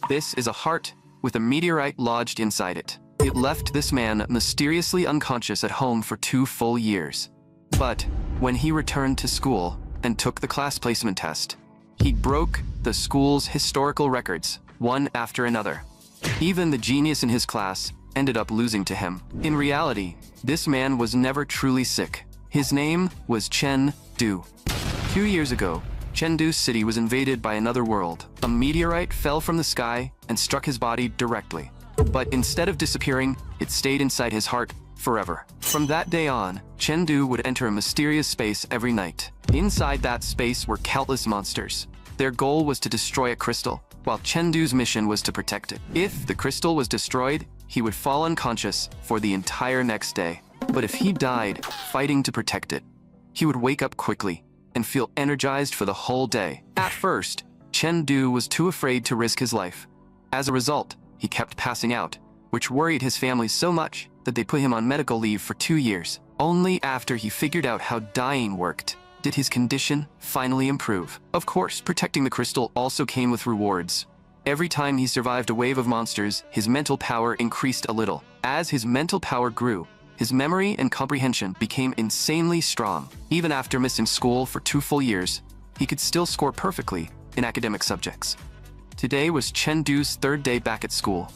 This is a heart with a meteorite lodged inside it. It left this man mysteriously unconscious at home for 2 full years. But when he returned to school and took the class placement test, he broke the school's historical records, one after another. Even the genius in his class ended up losing to him. In reality, this man was never truly sick. His name was Chen-Du. 2 years ago, Chengdu City was invaded by another world. A meteorite fell from the sky and struck his body directly. But instead of disappearing, it stayed inside his heart forever. From that day on, Chengdu would enter a mysterious space every night. Inside that space were countless monsters. Their goal was to destroy a crystal, while Chengdu's mission was to protect it. If the crystal was destroyed, he would fall unconscious for the entire next day. But if he died fighting to protect it, he would wake up quickly and feel energized for the whole day. At first, Chengdu was too afraid to risk his life. As a result, he kept passing out, which worried his family so much that they put him on medical leave for 2 years. Only after he figured out how dying worked did his condition finally improve. Of course, protecting the crystal also came with rewards. Every time he survived a wave of monsters, his mental power increased a little. As his mental power grew, his memory and comprehension became insanely strong. Even after missing school for 2 full years, he could still score perfectly in academic subjects. Today was Chengdu's 3rd day back at school.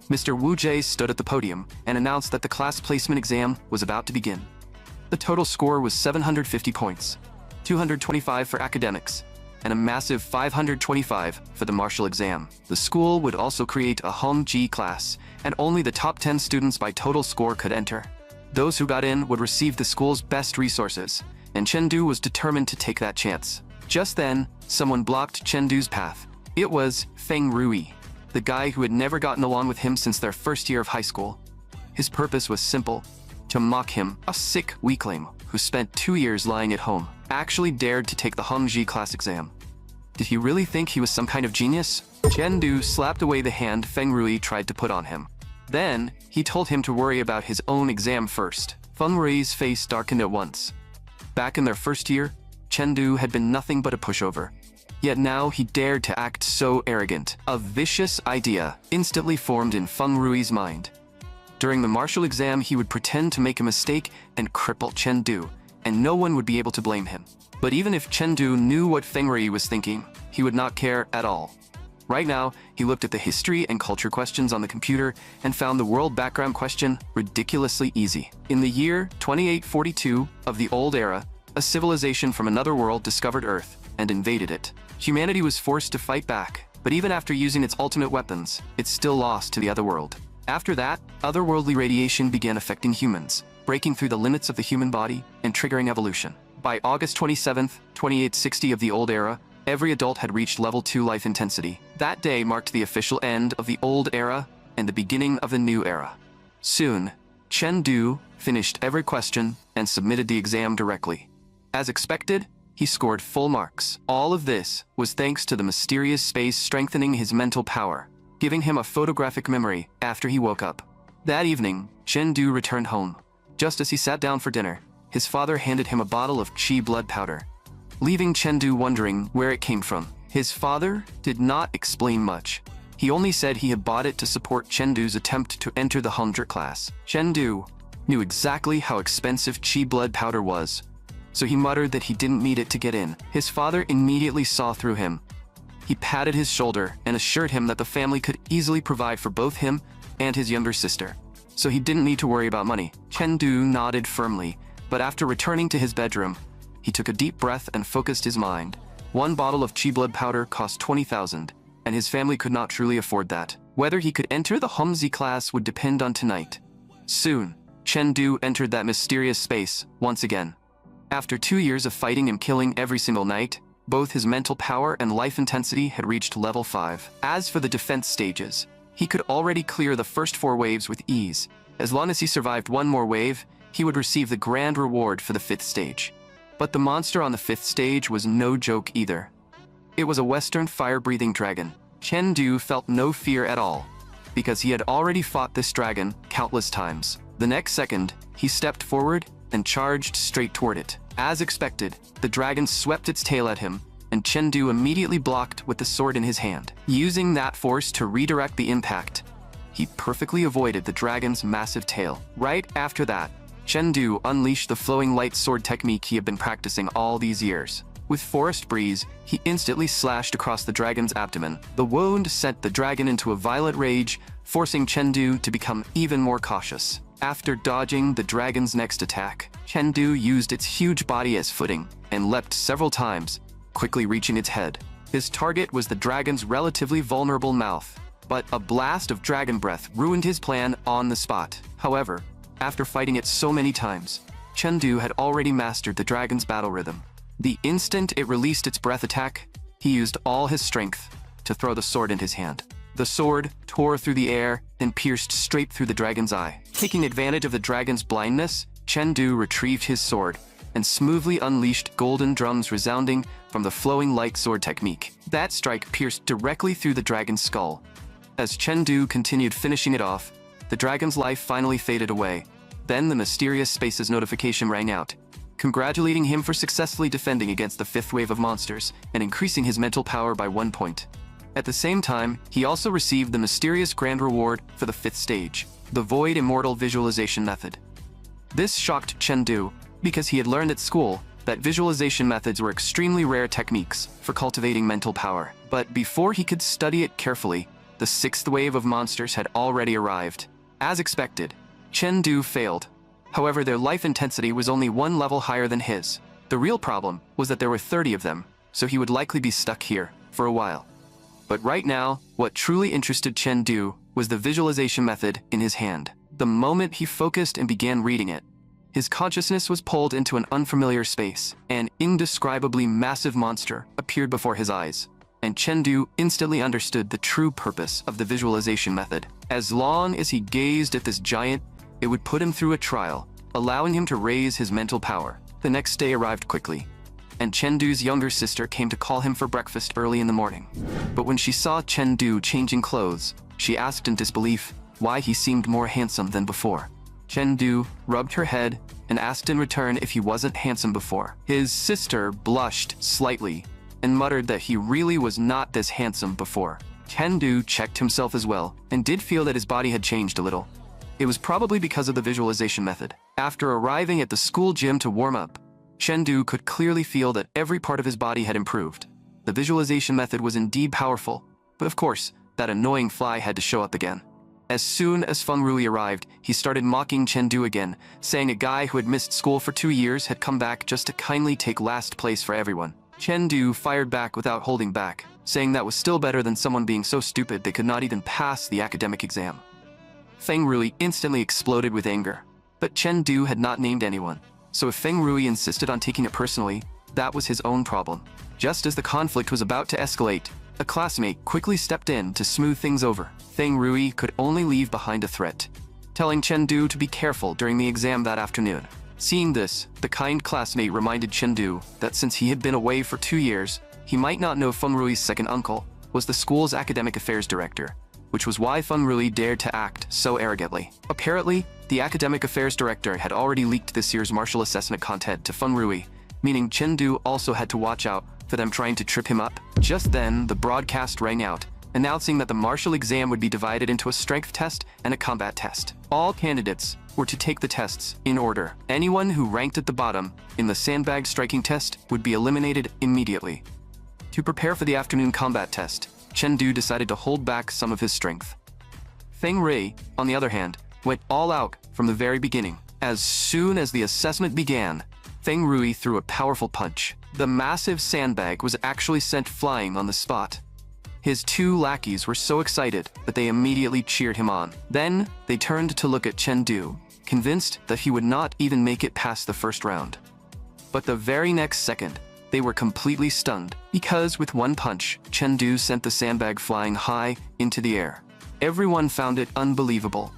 Mr. Wu Jie stood at the podium and announced that the class placement exam was about to begin. The total score was 750 points, 225 for academics, and a massive 525 for the martial exam. The school would also create a Hong Ji class, and only the top 10 students by total score could enter. Those who got in would receive the school's best resources, and Chengdu was determined to take that chance. Just then, someone blocked Chengdu's path. It was Feng Rui, the guy who had never gotten along with him since their first year of high school. His purpose was simple: to mock him. A sick weakling who spent 2 years lying at home actually dared to take the Hongji class exam. Did he really think he was some kind of genius? Chengdu slapped away the hand Feng Rui tried to put on him. Then, he told him to worry about his own exam first. Feng Rui's face darkened at once. Back in their first year, Chengdu had been nothing but a pushover. Yet now he dared to act so arrogant. A vicious idea instantly formed in Feng Rui's mind. During the martial exam, he would pretend to make a mistake and cripple Chengdu, and no one would be able to blame him. But even if Chengdu knew what Feng Rui was thinking, he would not care at all. Right now, he looked at the history and culture questions on the computer and found the world background question ridiculously easy. In the year 2842 of the Old Era, a civilization from another world discovered Earth and invaded it. Humanity was forced to fight back, but even after using its ultimate weapons, it still lost to the other world. After that, otherworldly radiation began affecting humans, breaking through the limits of the human body and triggering evolution. By August 27, 2860 of the Old Era, every adult had reached level 2 life intensity. That day marked the official end of the Old Era and the beginning of the New Era. Soon, Chengdu finished every question and submitted the exam directly. As expected, he scored full marks. All of this was thanks to the mysterious space strengthening his mental power, giving him a photographic memory after he woke up. That evening, Chengdu returned home. Just as he sat down for dinner, his father handed him a bottle of qi blood powder, leaving Chengdu wondering where it came from. His father did not explain much. He only said he had bought it to support Chengdu's attempt to enter the Hundred class. Chengdu knew exactly how expensive qi blood powder was, so he muttered that he didn't need it to get in. His father immediately saw through him. He patted his shoulder and assured him that the family could easily provide for both him and his younger sister, so he didn't need to worry about money. Chengdu nodded firmly, but after returning to his bedroom, he took a deep breath and focused his mind. One bottle of qi blood powder cost 20,000, and his family could not truly afford that. Whether he could enter the Humzi class would depend on tonight. Soon, Chengdu entered that mysterious space once again. After 2 years of fighting and killing every single night, both his mental power and life intensity had reached level 5. As for the defense stages, he could already clear the first 4 waves with ease. As long as he survived one more wave, he would receive the grand reward for the 5th stage. But the monster on the 5th stage was no joke either. It was a Western fire-breathing dragon. Chengdu felt no fear at all, because he had already fought this dragon countless times. The next second, he stepped forward and charged straight toward it. As expected, the dragon swept its tail at him, and Chengdu immediately blocked with the sword in his hand. Using that force to redirect the impact, he perfectly avoided the dragon's massive tail. Right after that, Chengdu unleashed the flowing light sword technique he had been practicing all these years. With forest breeze, he instantly slashed across the dragon's abdomen. The wound sent the dragon into a violent rage, forcing Chengdu to become even more cautious. After dodging the dragon's next attack, Chengdu used its huge body as footing and leapt several times, quickly reaching its head. His target was the dragon's relatively vulnerable mouth, but a blast of dragon breath ruined his plan on the spot. However, after fighting it so many times, Chengdu had already mastered the dragon's battle rhythm. The instant it released its breath attack, he used all his strength to throw the sword in his hand. The sword tore through the air and pierced straight through the dragon's eye. Taking advantage of the dragon's blindness, Chengdu retrieved his sword and smoothly unleashed golden drums resounding from the flowing light sword technique. That strike pierced directly through the dragon's skull. As Chengdu continued finishing it off, the dragon's life finally faded away. Then the mysterious Spaces notification rang out, congratulating him for successfully defending against the 5th wave of monsters and increasing his mental power by 1 point. At the same time, he also received the mysterious grand reward for the 5th stage, the Void Immortal Visualization Method. This shocked Chengdu because he had learned at school that visualization methods were extremely rare techniques for cultivating mental power. But before he could study it carefully, the 6th wave of monsters had already arrived. As expected, Chengdu failed. However, their life intensity was only 1 level higher than his. The real problem was that there were 30 of them, so he would likely be stuck here for a while. But right now, what truly interested Chengdu was the visualization method in his hand. The moment he focused and began reading it, his consciousness was pulled into an unfamiliar space. An indescribably massive monster appeared before his eyes, and Chengdu instantly understood the true purpose of the visualization method. As long as he gazed at this giant, it would put him through a trial, allowing him to raise his mental power. The next day arrived quickly, and Chengdu's younger sister came to call him for breakfast early in the morning. But when she saw Chengdu changing clothes, she asked in disbelief why he seemed more handsome than before. Chengdu rubbed her head and asked in return if he wasn't handsome before. His sister blushed slightly and muttered that he really was not this handsome before. Chengdu checked himself as well and did feel that his body had changed a little. It was probably because of the visualization method. After arriving at the school gym to warm up, Chengdu could clearly feel that every part of his body had improved. The visualization method was indeed powerful, but of course, that annoying fly had to show up again. As soon as Feng Rui arrived, he started mocking Chengdu again, saying a guy who had missed school for 2 years had come back just to kindly take last place for everyone. Chengdu fired back without holding back, saying that was still better than someone being so stupid they could not even pass the academic exam. Feng Rui instantly exploded with anger, but Chengdu had not named anyone, so if Feng Rui insisted on taking it personally, that was his own problem. Just as the conflict was about to escalate, a classmate quickly stepped in to smooth things over. Feng Rui could only leave behind a threat, telling Chengdu to be careful during the exam that afternoon. Seeing this, the kind classmate reminded Chengdu that since he had been away for 2 years, he might not know Feng Rui's second uncle was the school's academic affairs director, which was why Feng Rui dared to act so arrogantly. Apparently, the academic affairs director had already leaked this year's martial assessment content to Feng Rui, meaning Chengdu also had to watch out for them trying to trip him up. Just then, the broadcast rang out, announcing that the martial exam would be divided into a strength test and a combat test. All candidates were to take the tests in order. Anyone who ranked at the bottom in the sandbag striking test would be eliminated immediately. To prepare for the afternoon combat test, Chengdu decided to hold back some of his strength. Feng Rui, on the other hand, went all out from the very beginning. As soon as the assessment began, Feng Rui threw a powerful punch. The massive sandbag was actually sent flying on the spot. His 2 lackeys were so excited that they immediately cheered him on. Then, they turned to look at Chengdu, convinced that he would not even make it past the first round. But the very next second, they were completely stunned, because with 1 punch, Chengdu sent the sandbag flying high into the air. Everyone found it unbelievable.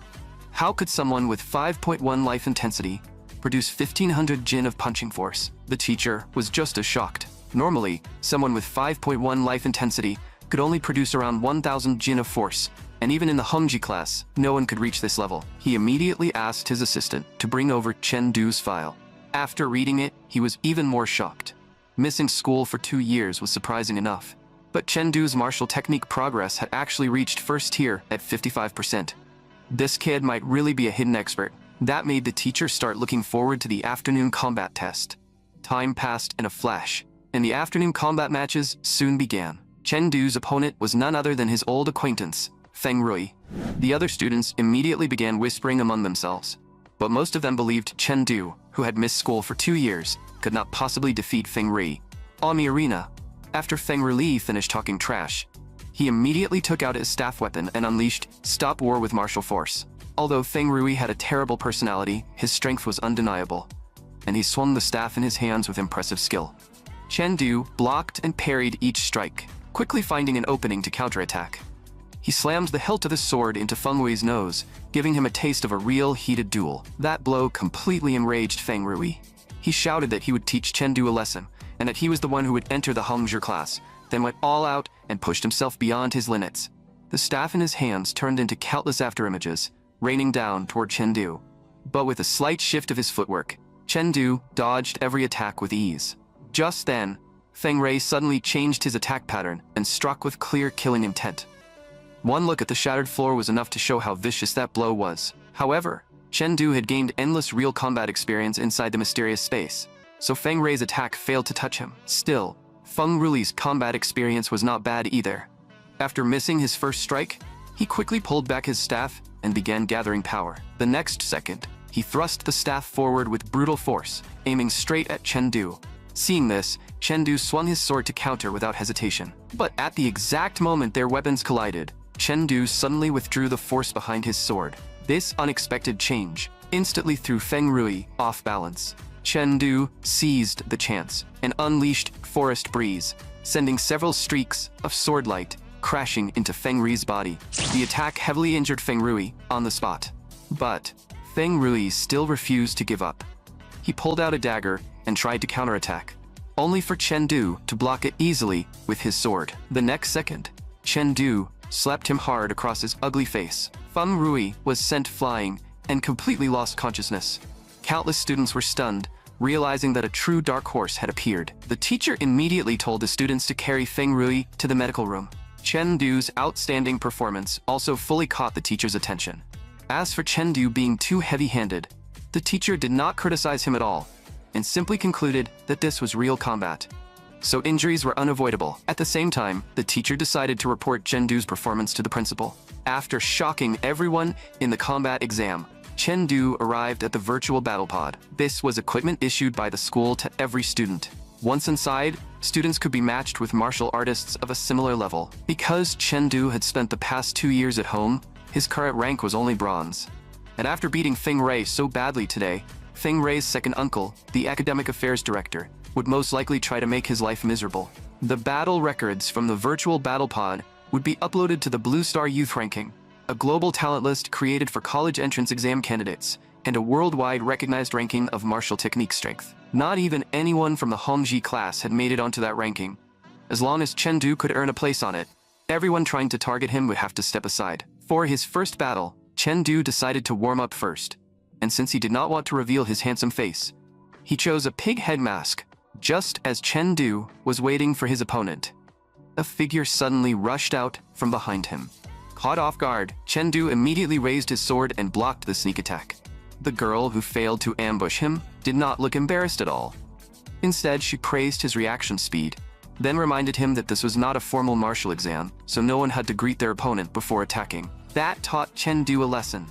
How could someone with 5.1 life intensity produce 1500 jin of punching force? The teacher was just as shocked. Normally, someone with 5.1 life intensity could only produce around 1000 jin of force, and even in the Hongji class, no one could reach this level. He immediately asked his assistant to bring over Chengdu's file. After reading it, he was even more shocked. Missing school for 2 years was surprising enough. But Chengdu's martial technique progress had actually reached first tier at 55%. This kid might really be a hidden expert. That made the teacher start looking forward to the afternoon combat test. Time passed in a flash, and the afternoon combat matches soon began. Chengdu's opponent was none other than his old acquaintance, Feng Rui. The other students immediately began whispering among themselves, but most of them believed Chengdu, who had missed school for 2 years, could not possibly defeat Feng Rui. On the arena, after Feng Rui finished talking trash, he immediately took out his staff weapon and unleashed Stop War with martial force. Although Feng Rui had a terrible personality, his strength was undeniable, and he swung the staff in his hands with impressive skill. Chengdu blocked and parried each strike, quickly finding an opening to counterattack. He slammed the hilt of his sword into Feng Rui's nose, giving him a taste of a real heated duel. That blow completely enraged Feng Rui. He shouted that he would teach Chengdu a lesson, and that he was the one who would enter the Hongzhi class, then went all out and pushed himself beyond his limits. The staff in his hands turned into countless afterimages, raining down toward Chengdu. But with a slight shift of his footwork, Chengdu dodged every attack with ease. Just then, Feng Rui suddenly changed his attack pattern and struck with clear killing intent. One look at the shattered floor was enough to show how vicious that blow was. However, Chengdu had gained endless real combat experience inside the mysterious space, so Feng Rui's attack failed to touch him. Still, Feng Rui's combat experience was not bad either. After missing his first strike, he quickly pulled back his staff and began gathering power. The next second, he thrust the staff forward with brutal force, aiming straight at Chengdu. Seeing this, Chengdu swung his sword to counter without hesitation. But at the exact moment their weapons collided, Chengdu suddenly withdrew the force behind his sword. This unexpected change instantly threw Feng Rui off balance. Chengdu seized the chance and unleashed Forest Breeze, sending several streaks of sword light crashing into Feng Rui's body. The attack heavily injured Feng Rui on the spot. But Feng Rui still refused to give up. He pulled out a dagger and tried to counterattack, only for Chengdu to block it easily with his sword. The next second, Chengdu slapped him hard across his ugly face. Feng Rui was sent flying and completely lost consciousness. Countless students were stunned, realizing that a true dark horse had appeared. The teacher immediately told the students to carry Feng Rui to the medical room. Chengdu's outstanding performance also fully caught the teacher's attention. As for Chengdu being too heavy-handed, the teacher did not criticize him at all, and simply concluded that this was real combat, so injuries were unavoidable. At the same time, the teacher decided to report Chengdu's performance to the principal. After shocking everyone in the combat exam, Chengdu arrived at the virtual battle pod. This was equipment issued by the school to every student. Once inside, students could be matched with martial artists of a similar level. Because Chengdu had spent the past 2 years at home, his current rank was only bronze. And after beating Feng Rui so badly today, Feng Rui's second uncle, the academic affairs director, would most likely try to make his life miserable. The battle records from the virtual battle pod would be uploaded to the Blue Star Youth Ranking, a global talent list created for college entrance exam candidates, and a worldwide recognized ranking of martial technique strength. Not even anyone from the Hongzhi class had made it onto that ranking. As long as Chengdu could earn a place on it, everyone trying to target him would have to step aside. For his first battle, Chengdu decided to warm up first, and since he did not want to reveal his handsome face, he chose a pig head mask. Just as Chengdu was waiting for his opponent, a figure suddenly rushed out from behind him. Caught off guard, Chengdu immediately raised his sword and blocked the sneak attack. The girl who failed to ambush him did not look embarrassed at all. Instead, she praised his reaction speed, then reminded him that this was not a formal martial exam, so no one had to greet their opponent before attacking. That taught Chengdu a lesson.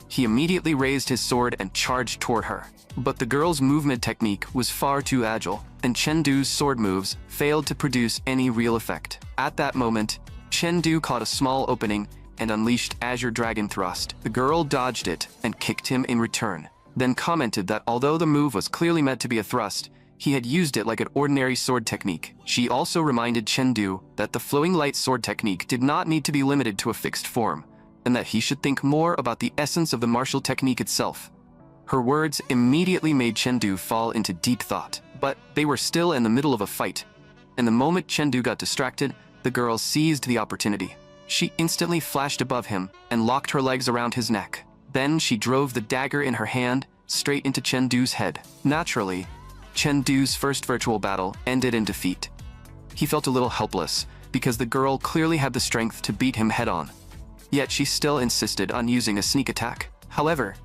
He immediately raised his sword and charged toward her. But the girl's movement technique was far too agile, and Chengdu's sword moves failed to produce any real effect. At that moment, Chengdu caught a small opening and unleashed Azure Dragon Thrust. The girl dodged it and kicked him in return, then commented that although the move was clearly meant to be a thrust, he had used it like an ordinary sword technique. She also reminded Chengdu that the flowing light sword technique did not need to be limited to a fixed form, and that he should think more about the essence of the martial technique itself. Her words immediately made Chengdu fall into deep thought, but they were still in the middle of a fight, and the moment Chengdu got distracted, the girl seized the opportunity. She instantly flashed above him and locked her legs around his neck. Then she drove the dagger in her hand straight into Chengdu's head. Naturally, Chen Du's first virtual battle ended in defeat. He felt a little helpless, because the girl clearly had the strength to beat him head-on. Yet she still insisted on using a sneak attack. However,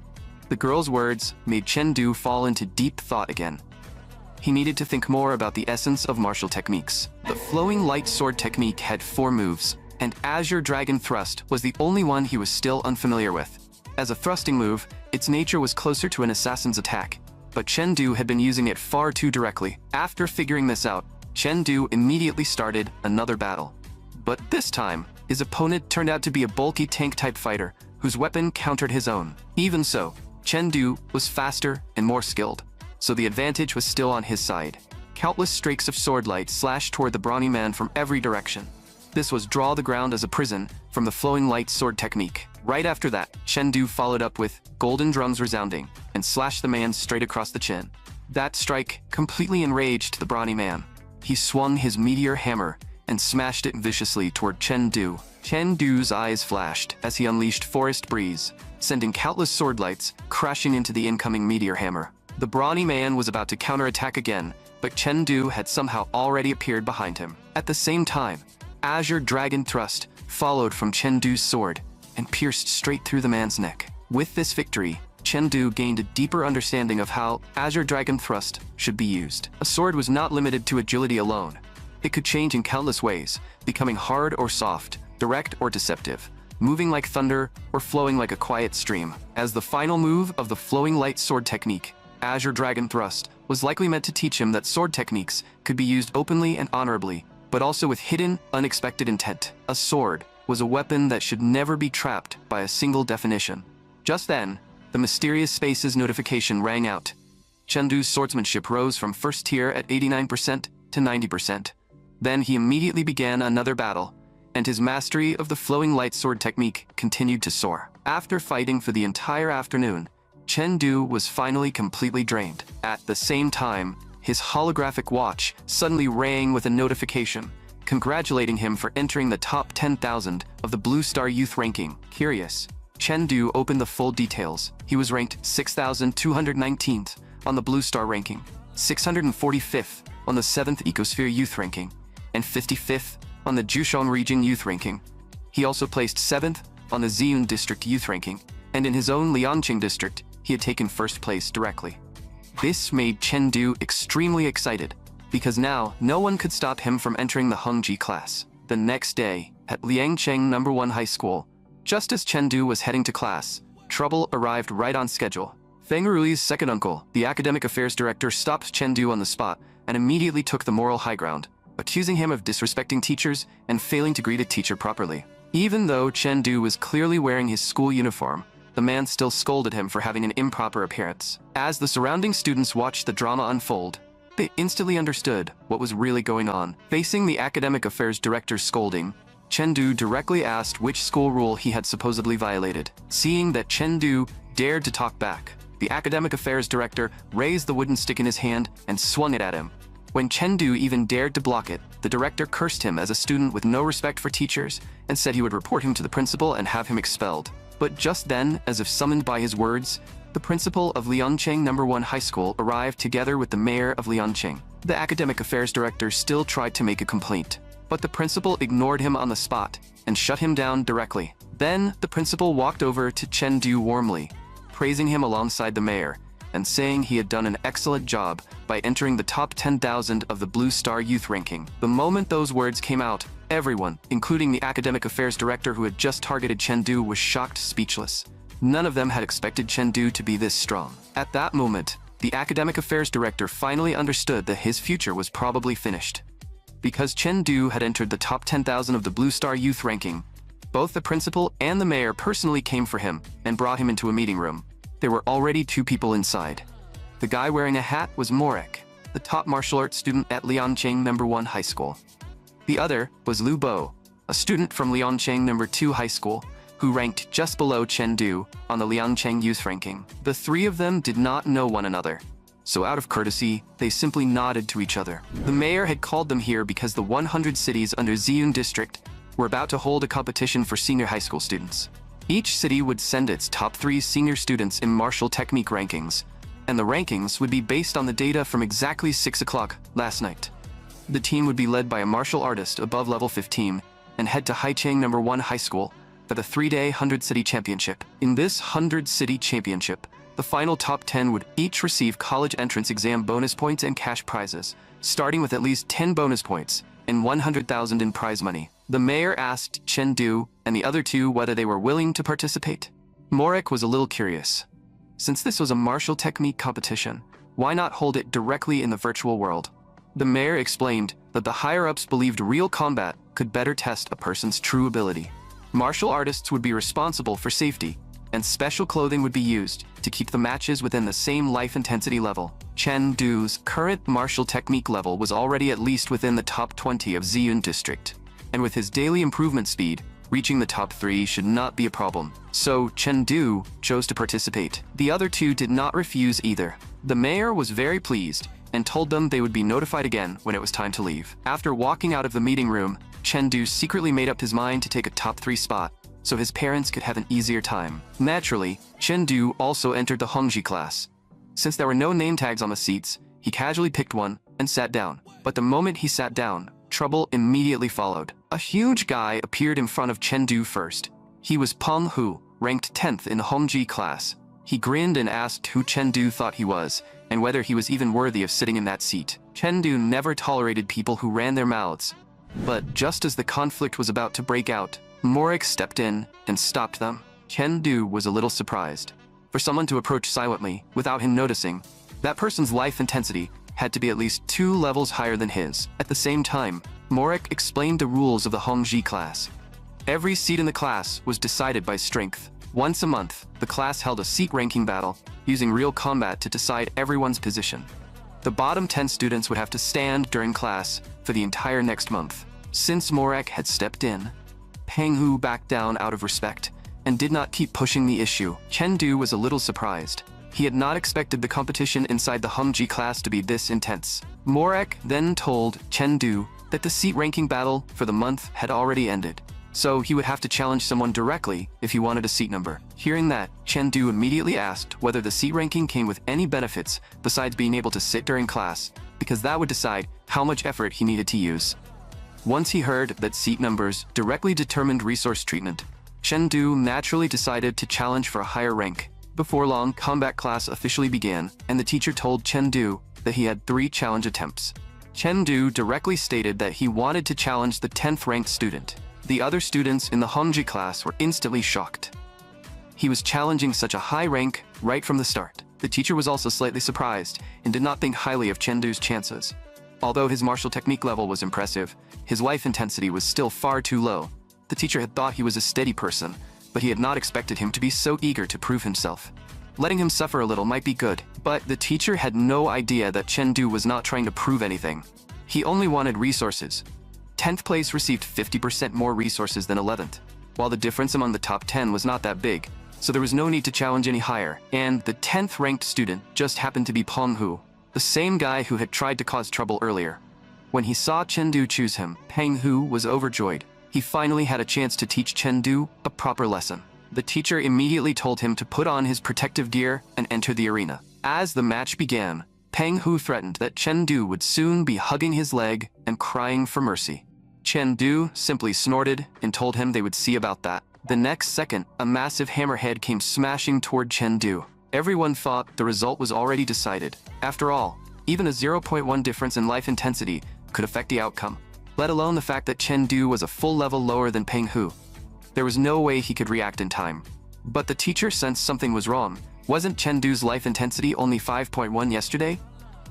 the girl's words made Chen Du fall into deep thought again. He needed to think more about the essence of martial techniques. The flowing light sword technique had 4 moves, and Azure Dragon Thrust was the only one he was still unfamiliar with. As a thrusting move, its nature was closer to an assassin's attack, but Chen Du had been using it far too directly. After figuring this out, Chen Du immediately started another battle. But this time, his opponent turned out to be a bulky tank-type fighter, whose weapon countered his own. Even so, Chen Du was faster and more skilled, so the advantage was still on his side. Countless streaks of sword light slashed toward the brawny man from every direction. This was draw the ground as a prison from the flowing light sword technique. Right after that, Chen Du followed up with golden drums resounding and slashed the man straight across the chin. That strike completely enraged the brawny man. He swung his meteor hammer and smashed it viciously toward Chen Du. Chen Du's eyes flashed as he unleashed Forest Breeze, sending countless sword lights crashing into the incoming meteor hammer. The brawny man was about to counterattack again, but Chen Du had somehow already appeared behind him. At the same time, Azure Dragon Thrust followed from Chen Du's sword and pierced straight through the man's neck. With this victory, Chen Du gained a deeper understanding of how Azure Dragon Thrust should be used. A sword was not limited to agility alone. It could change in countless ways, becoming hard or soft, direct or deceptive, moving like thunder or flowing like a quiet stream. As the final move of the flowing light sword technique, Azure Dragon Thrust was likely meant to teach him that sword techniques could be used openly and honorably, but also with hidden, unexpected intent. A sword was a weapon that should never be trapped by a single definition. Just then, the mysterious Spaces notification rang out. Chen Du's swordsmanship rose from first tier at 89% to 90%. Then he immediately began another battle, and his mastery of the flowing light sword technique continued to soar. After fighting for the entire afternoon, Chen Du was finally completely drained. At the same time, his holographic watch suddenly rang with a notification, congratulating him for entering the top 10,000 of the Blue Star Youth ranking. Curious, Chen Du opened the full details. He was ranked 6,219th on the Blue Star ranking, 645th on the 7th Ecosphere Youth ranking, and 55th on the Jushong Region Youth ranking. He also placed 7th on the Ziyun District Youth ranking, and in his own Lianqing District, he had taken first place directly. This made Chen Du extremely excited, because now no one could stop him from entering the Hengji class. The next day, at Liangcheng No. 1 High School, just as Chen Du was heading to class, trouble arrived right on schedule. Feng Rui's second uncle, the academic affairs director, stopped Chen Du on the spot and immediately took the moral high ground, accusing him of disrespecting teachers and failing to greet a teacher properly. Even though Chen Du was clearly wearing his school uniform, the man still scolded him for having an improper appearance. As the surrounding students watched the drama unfold, they instantly understood what was really going on. Facing the academic affairs director's scolding, Chen Du directly asked which school rule he had supposedly violated. Seeing that Chen Du dared to talk back, the academic affairs director raised the wooden stick in his hand and swung it at him. When Chen Du even dared to block it, the director cursed him as a student with no respect for teachers and said he would report him to the principal and have him expelled. But just then, as if summoned by his words, the principal of Lianqing No. 1 High School arrived together with the mayor of Lianqing. The academic affairs director still tried to make a complaint, but the principal ignored him on the spot and shut him down directly. Then, the principal walked over to Chen Du warmly, praising him alongside the mayor, and saying he had done an excellent job by entering the top 10,000 of the Blue Star Youth ranking. The moment those words came out, everyone, including the academic affairs director who had just targeted Chen Du, was shocked speechless. None of them had expected Chen Du to be this strong. At that moment, the academic affairs director finally understood that his future was probably finished. Because Chen Du had entered the top 10,000 of the Blue Star Youth ranking, both the principal and the mayor personally came for him and brought him into a meeting room. There were already 2 people inside. The guy wearing a hat was Morek, the top martial arts student at Lianqing No. 1 High School. The other was Lu Bo, a student from Lianqing No. 2 High School, who ranked just below Chen Du on the Lianqing Youth ranking. The 3 of them did not know one another, so out of courtesy, they simply nodded to each other. The mayor had called them here because the 100 cities under Ziyun District were about to hold a competition for senior high school students. Each city would send its top 3 senior students in martial technique rankings, and the rankings would be based on the data from exactly 6 o'clock last night. The team would be led by a martial artist above level 15 and head to Haichang No. 1 High School for the 3-day 100-city championship. In this 100-city championship, the final top 10 would each receive college entrance exam bonus points and cash prizes, starting with at least 10 bonus points and 100,000 in prize money. The mayor asked Chengdu and the other two whether they were willing to participate. Morek was a little curious. Since this was a martial technique competition, why not hold it directly in the virtual world? The mayor explained that the higher-ups believed real combat could better test a person's true ability. Martial artists would be responsible for safety, and special clothing would be used to keep the matches within the same life intensity level. Chengdu's current martial technique level was already at least within the top 20 of Ziyun district, and with his daily improvement speed, reaching the top 3 should not be a problem. So Chengdu chose to participate. The other two did not refuse either. The mayor was very pleased and told them they would be notified again when it was time to leave. After walking out of the meeting room, Chengdu secretly made up his mind to take a top 3 spot, so his parents could have an easier time. Naturally, Chengdu also entered the Hongji class. Since there were no name tags on the seats, he casually picked one and sat down. But the moment he sat down, trouble immediately followed. A huge guy appeared in front of Chengdu first. He was Peng Hu, ranked 10th in the Hongji class. He grinned and asked who Chengdu thought he was, and whether he was even worthy of sitting in that seat. Chengdu never tolerated people who ran their mouths. But just as the conflict was about to break out, Morek stepped in and stopped them. Chengdu was a little surprised. For someone to approach silently, without him noticing, that person's life intensity had to be at least 2 levels higher than his. At the same time, Morek explained the rules of the Hongji class. Every seat in the class was decided by strength. Once a month, the class held a seat ranking battle, using real combat to decide everyone's position. The bottom 10 students would have to stand during class for the entire next month. Since Morek had stepped in, Peng Hu backed down out of respect and did not keep pushing the issue. Chengdu was a little surprised. He had not expected the competition inside the Hongji class to be this intense. Morek then told Chengdu that the seat ranking battle for the month had already ended, so he would have to challenge someone directly if he wanted a seat number. Hearing that, Chengdu immediately asked whether the seat ranking came with any benefits besides being able to sit during class, because that would decide how much effort he needed to use. Once he heard that seat numbers directly determined resource treatment, Chengdu naturally decided to challenge for a higher rank. Before long, combat class officially began, and the teacher told Chengdu that he had 3 challenge attempts. Chengdu directly stated that he wanted to challenge the 10th ranked student. The other students in the Hongji class were instantly shocked. He was challenging such a high rank right from the start. The teacher was also slightly surprised and did not think highly of Chengdu's chances. Although his martial technique level was impressive, his life intensity was still far too low. The teacher had thought he was a steady person, but he had not expected him to be so eager to prove himself. Letting him suffer a little might be good, but the teacher had no idea that Chengdu was not trying to prove anything. He only wanted resources. 10th place received 50% more resources than 11th, while the difference among the top 10 was not that big, so there was no need to challenge any higher. And the 10th ranked student just happened to be Peng Hu, the same guy who had tried to cause trouble earlier. When he saw Chengdu choose him, Peng Hu was overjoyed. He finally had a chance to teach Chengdu a proper lesson. The teacher immediately told him to put on his protective gear and enter the arena. As the match began, Peng Hu threatened that Chengdu would soon be hugging his leg and crying for mercy. Chengdu simply snorted and told him they would see about that. The next second, a massive hammerhead came smashing toward Chengdu. Everyone thought the result was already decided. After all, even a 0.1 difference in life intensity could affect the outcome, let alone the fact that Chengdu was a full level lower than Peng Hu. There was no way he could react in time. But the teacher sensed something was wrong. Wasn't Chengdu's life intensity only 5.1 yesterday?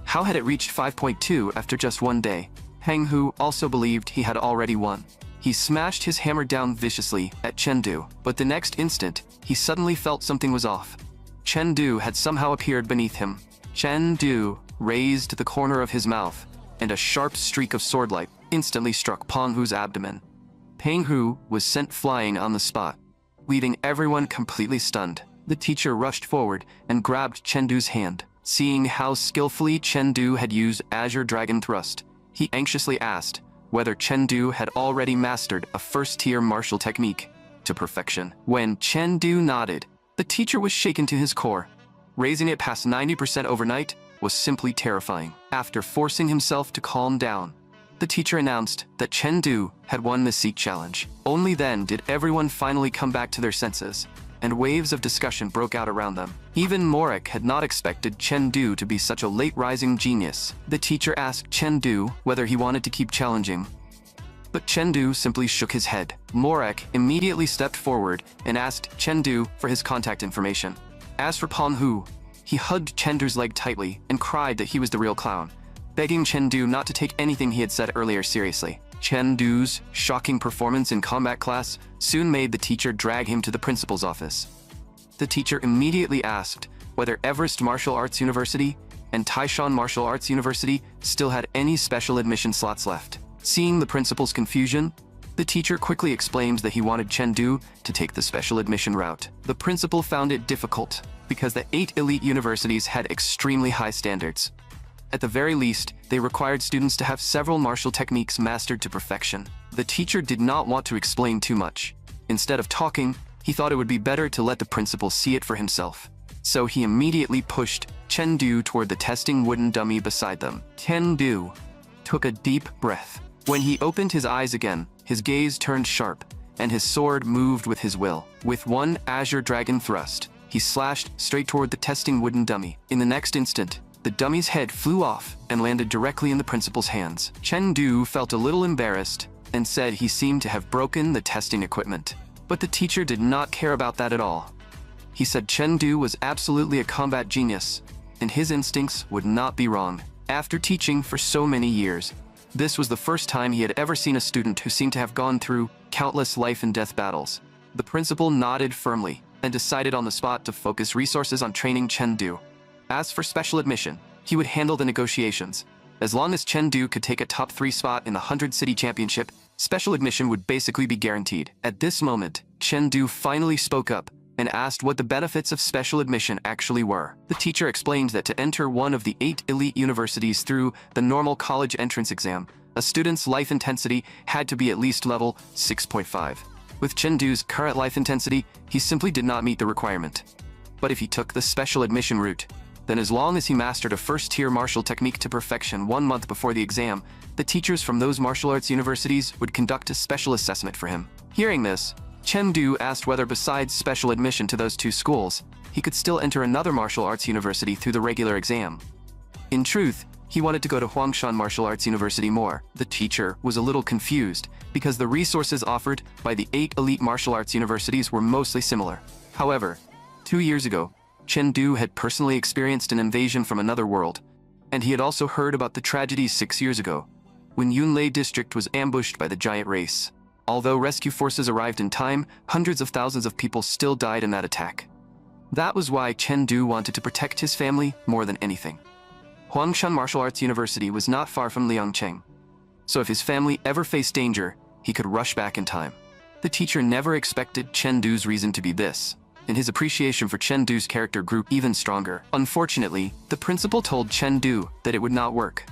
How had it reached 5.2 after just one day? Peng Hu also believed he had already won. He smashed his hammer down viciously at Chengdu, but the next instant, he suddenly felt something was off. Chengdu had somehow appeared beneath him. Chengdu raised the corner of his mouth, and a sharp streak of swordlight instantly struck Peng Hu's abdomen. Peng Hu was sent flying on the spot, leaving everyone completely stunned. The teacher rushed forward and grabbed Chengdu's hand. Seeing how skillfully Chengdu had used Azure Dragon Thrust, he anxiously asked whether Chengdu had already mastered a first-tier martial technique to perfection. When Chengdu nodded, the teacher was shaken to his core. raising it past 90% overnight was simply terrifying. After forcing himself to calm down, the teacher announced that Chengdu had won the seat challenge. Only then did everyone finally come back to their senses, and waves of discussion broke out around them. Even Morek had not expected Chengdu to be such a late-rising genius. The teacher asked Chengdu whether he wanted to keep challenging, but Chengdu simply shook his head. Morek immediately stepped forward and asked Chengdu for his contact information. As for Panhu, he hugged Chengdu's leg tightly and cried that he was the real clown, begging Chengdu not to take anything he had said earlier seriously. Chengdu's shocking performance in combat class soon made the teacher drag him to the principal's office. The teacher immediately asked whether Everest Martial Arts University and Taishan Martial Arts University still had any special admission slots left. Seeing the principal's confusion, the teacher quickly explained that he wanted Chengdu to take the special admission route. The principal found it difficult because the 8 elite universities had extremely high standards. At the very least, they required students to have several martial techniques mastered to perfection. The teacher did not want to explain too much. Instead of talking, he thought it would be better to let the principal see it for himself. So he immediately pushed Chengdu toward the testing wooden dummy beside them. Chengdu took a deep breath. When he opened his eyes again, his gaze turned sharp, and his sword moved with his will. With one Azure Dragon thrust, he slashed straight toward the testing wooden dummy. In the next instant, the dummy's head flew off and landed directly in the principal's hands. Chengdu felt a little embarrassed and said he seemed to have broken the testing equipment. But the teacher did not care about that at all. He said Chengdu was absolutely a combat genius, and his instincts would not be wrong. After teaching for so many years, this was the first time he had ever seen a student who seemed to have gone through countless life and death battles. The principal nodded firmly and decided on the spot to focus resources on training Chengdu. As for special admission, he would handle the negotiations. As long as Chengdu could take a top 3 spot in the 100-city championship, special admission would basically be guaranteed. At this moment, Chengdu finally spoke up and asked what the benefits of special admission actually were. The teacher explained that to enter one of the 8 elite universities through the normal college entrance exam, a student's life intensity had to be at least level 6.5. With Chengdu's current life intensity, he simply did not meet the requirement. But if he took the special admission route, then as long as he mastered a first-tier martial technique to perfection 1 month before the exam, the teachers from those martial arts universities would conduct a special assessment for him. Hearing this, Chengdu asked whether besides special admission to those 2 schools, he could still enter another martial arts university through the regular exam. In truth, he wanted to go to Huangshan Martial Arts University more. The teacher was a little confused because the resources offered by the 8 elite martial arts universities were mostly similar. However, 2 years ago, Chengdu had personally experienced an invasion from another world, and he had also heard about the tragedies 6 years ago, when Yunlei district was ambushed by the giant race. Although rescue forces arrived in time, hundreds of thousands of people still died in that attack. That was why Chengdu wanted to protect his family more than anything. Huangshan Martial Arts University was not far from Liangcheng, so if his family ever faced danger, he could rush back in time. The teacher never expected Chengdu's reason to be this, and his appreciation for Chengdu's character grew even stronger. Unfortunately, the principal told Chengdu that it would not work.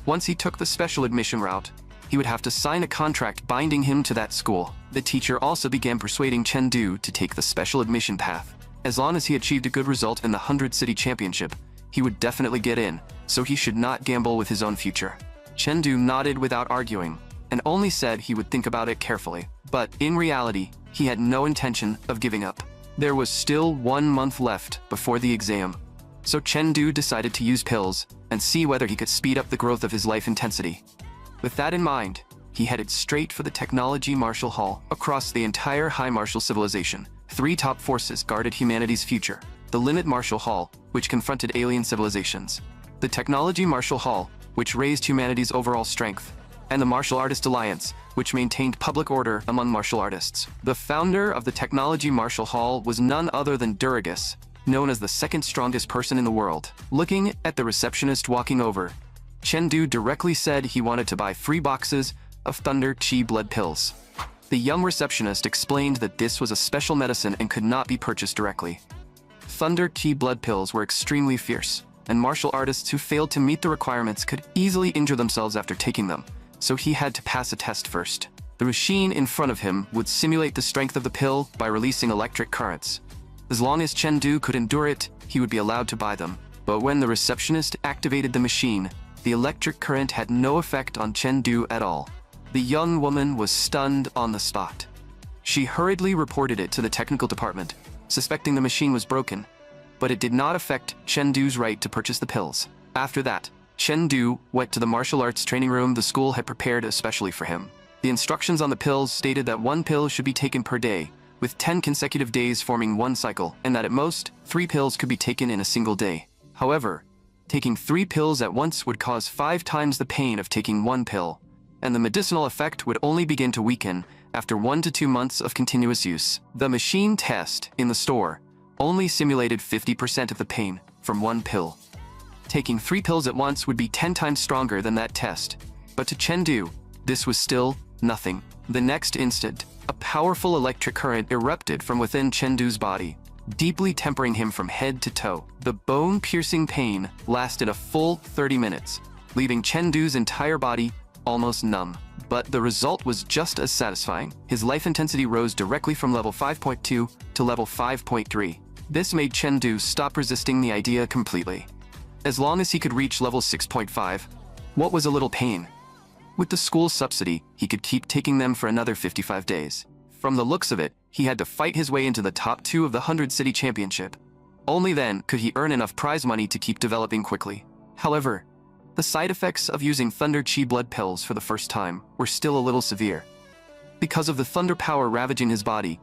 Once he took the special admission route, he would have to sign a contract binding him to that school. The teacher also began persuading Chengdu to take the special admission path. As long as he achieved a good result in the 100-city championship, he would definitely get in, so he should not gamble with his own future. Chengdu nodded without arguing, and only said he would think about it carefully. But in reality, he had no intention of giving up. There was still 1 month left before the exam, so Chengdu decided to use pills and see whether he could speed up the growth of his life intensity. With that in mind, he headed straight for the Technology Martial Hall. Across the entire high martial civilization, 3 top forces guarded humanity's future: the Limit Martial Hall, which confronted alien civilizations; the Technology Martial Hall, which raised humanity's overall strength; and the Martial Artist Alliance, which maintained public order among martial artists. The founder of the Technology Martial Hall was none other than Duragus, known as the 2nd strongest person in the world. Looking at the receptionist walking over, Chengdu directly said he wanted to buy 3 boxes of Thunder Chi blood pills. The young receptionist explained that this was a special medicine and could not be purchased directly. Thunder Chi blood pills were extremely fierce, and martial artists who failed to meet the requirements could easily injure themselves after taking them, so he had to pass a test first. The machine in front of him would simulate the strength of the pill by releasing electric currents. As long as Chengdu could endure it, he would be allowed to buy them. But when the receptionist activated the machine, the electric current had no effect on Chengdu at all. The young woman was stunned on the spot. She hurriedly reported it to the technical department, suspecting the machine was broken, but it did not affect Chengdu's right to purchase the pills. After that, Chengdu went to the martial arts training room the school had prepared especially for him. The instructions on the pills stated that 1 pill should be taken per day, with 10 consecutive days forming 1 cycle, and that at most, 3 pills could be taken in a single day. However, taking 3 pills at once would cause 5 times the pain of taking 1 pill, and the medicinal effect would only begin to weaken after 1 to 2 months of continuous use. The machine test in the store only simulated 50% of the pain from 1 pill. Taking 3 pills at once would be 10 times stronger than that test, but to Chengdu, this was still nothing. The next instant, a powerful electric current erupted from within Chengdu's body, deeply tempering him from head to toe. The bone-piercing pain lasted a full 30 minutes, leaving Chengdu's entire body almost numb. But the result was just as satisfying. His life intensity rose directly from level 5.2 to level 5.3. This made Chengdu stop resisting the idea completely. As long as he could reach level 6.5, what was a little pain? With the school's subsidy, he could keep taking them for another 55 days. From the looks of it, he had to fight his way into the top 2 of the 100 City Championship. Only then could he earn enough prize money to keep developing quickly. However, the side effects of using Thunder Chi blood pills for the first time were still a little severe. Because of the thunder power ravaging his body,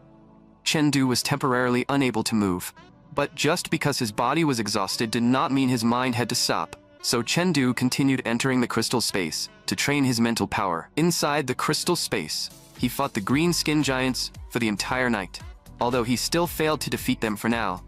Chengdu was temporarily unable to move. But just because his body was exhausted did not mean his mind had to stop. So Chengdu continued entering the crystal space to train his mental power. Inside the crystal space, he fought the green skin giants for the entire night. Although he still failed to defeat them for now,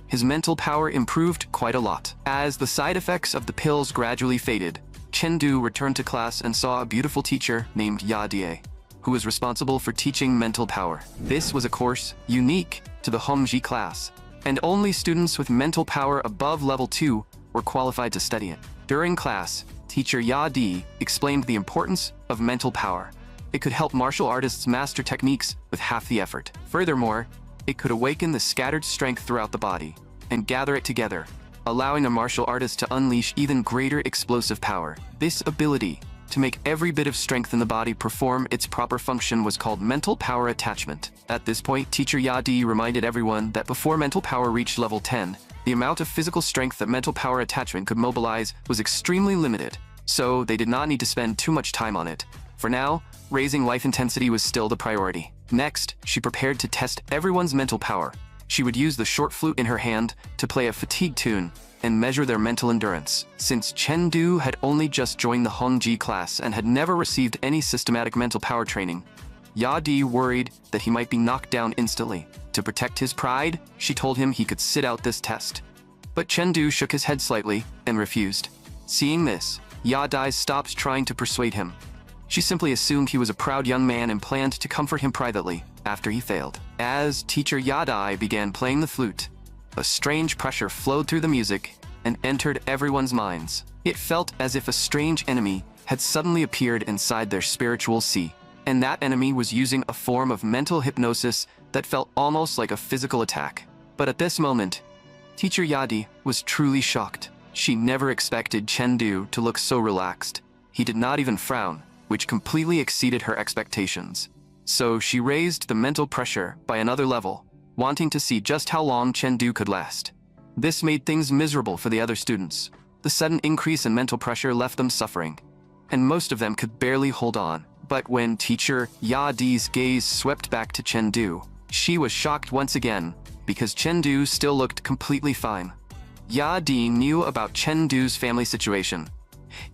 his mental power improved quite a lot. As the side effects of the pills gradually faded, Chengdu returned to class and saw a beautiful teacher named Yadie, who was responsible for teaching mental power. This was a course unique to the Hongji class, and only students with mental power above level 2 were qualified to study it. During class, teacher Yadi explained the importance of mental power. It could help martial artists master techniques with half the effort. Furthermore, it could awaken the scattered strength throughout the body and gather it together, allowing a martial artist to unleash even greater explosive power. This ability to make every bit of strength in the body perform its proper function was called mental power attachment. At this point, teacher Yadi reminded everyone that before mental power reached level 10, the amount of physical strength that mental power attachment could mobilize was extremely limited, so they did not need to spend too much time on it. For now, raising life intensity was still the priority. Next, she prepared to test everyone's mental power. She would use the short flute in her hand to play a fatigue tune and measure their mental endurance. Since Chengdu had only just joined the Hongji class and had never received any systematic mental power training, Yadi worried that he might be knocked down instantly. To protect his pride, she told him he could sit out this test. But Chengdu shook his head slightly and refused. Seeing this, Yadi stopped trying to persuade him. She simply assumed he was a proud young man and planned to comfort him privately after he failed. As teacher Yadai began playing the flute, a strange pressure flowed through the music and entered everyone's minds. It felt as if a strange enemy had suddenly appeared inside their spiritual sea, and that enemy was using a form of mental hypnosis that felt almost like a physical attack. But at this moment, teacher Yadi was truly shocked. She never expected Chengdu to look so relaxed. He did not even frown, which completely exceeded her expectations. So she raised the mental pressure by another level, wanting to see just how long Chengdu could last. This made things miserable for the other students. The sudden increase in mental pressure left them suffering, and most of them could barely hold on. But when teacher Yadi's gaze swept back to Chengdu, she was shocked once again, because Chengdu still looked completely fine. Yadi knew about Chengdu's family situation.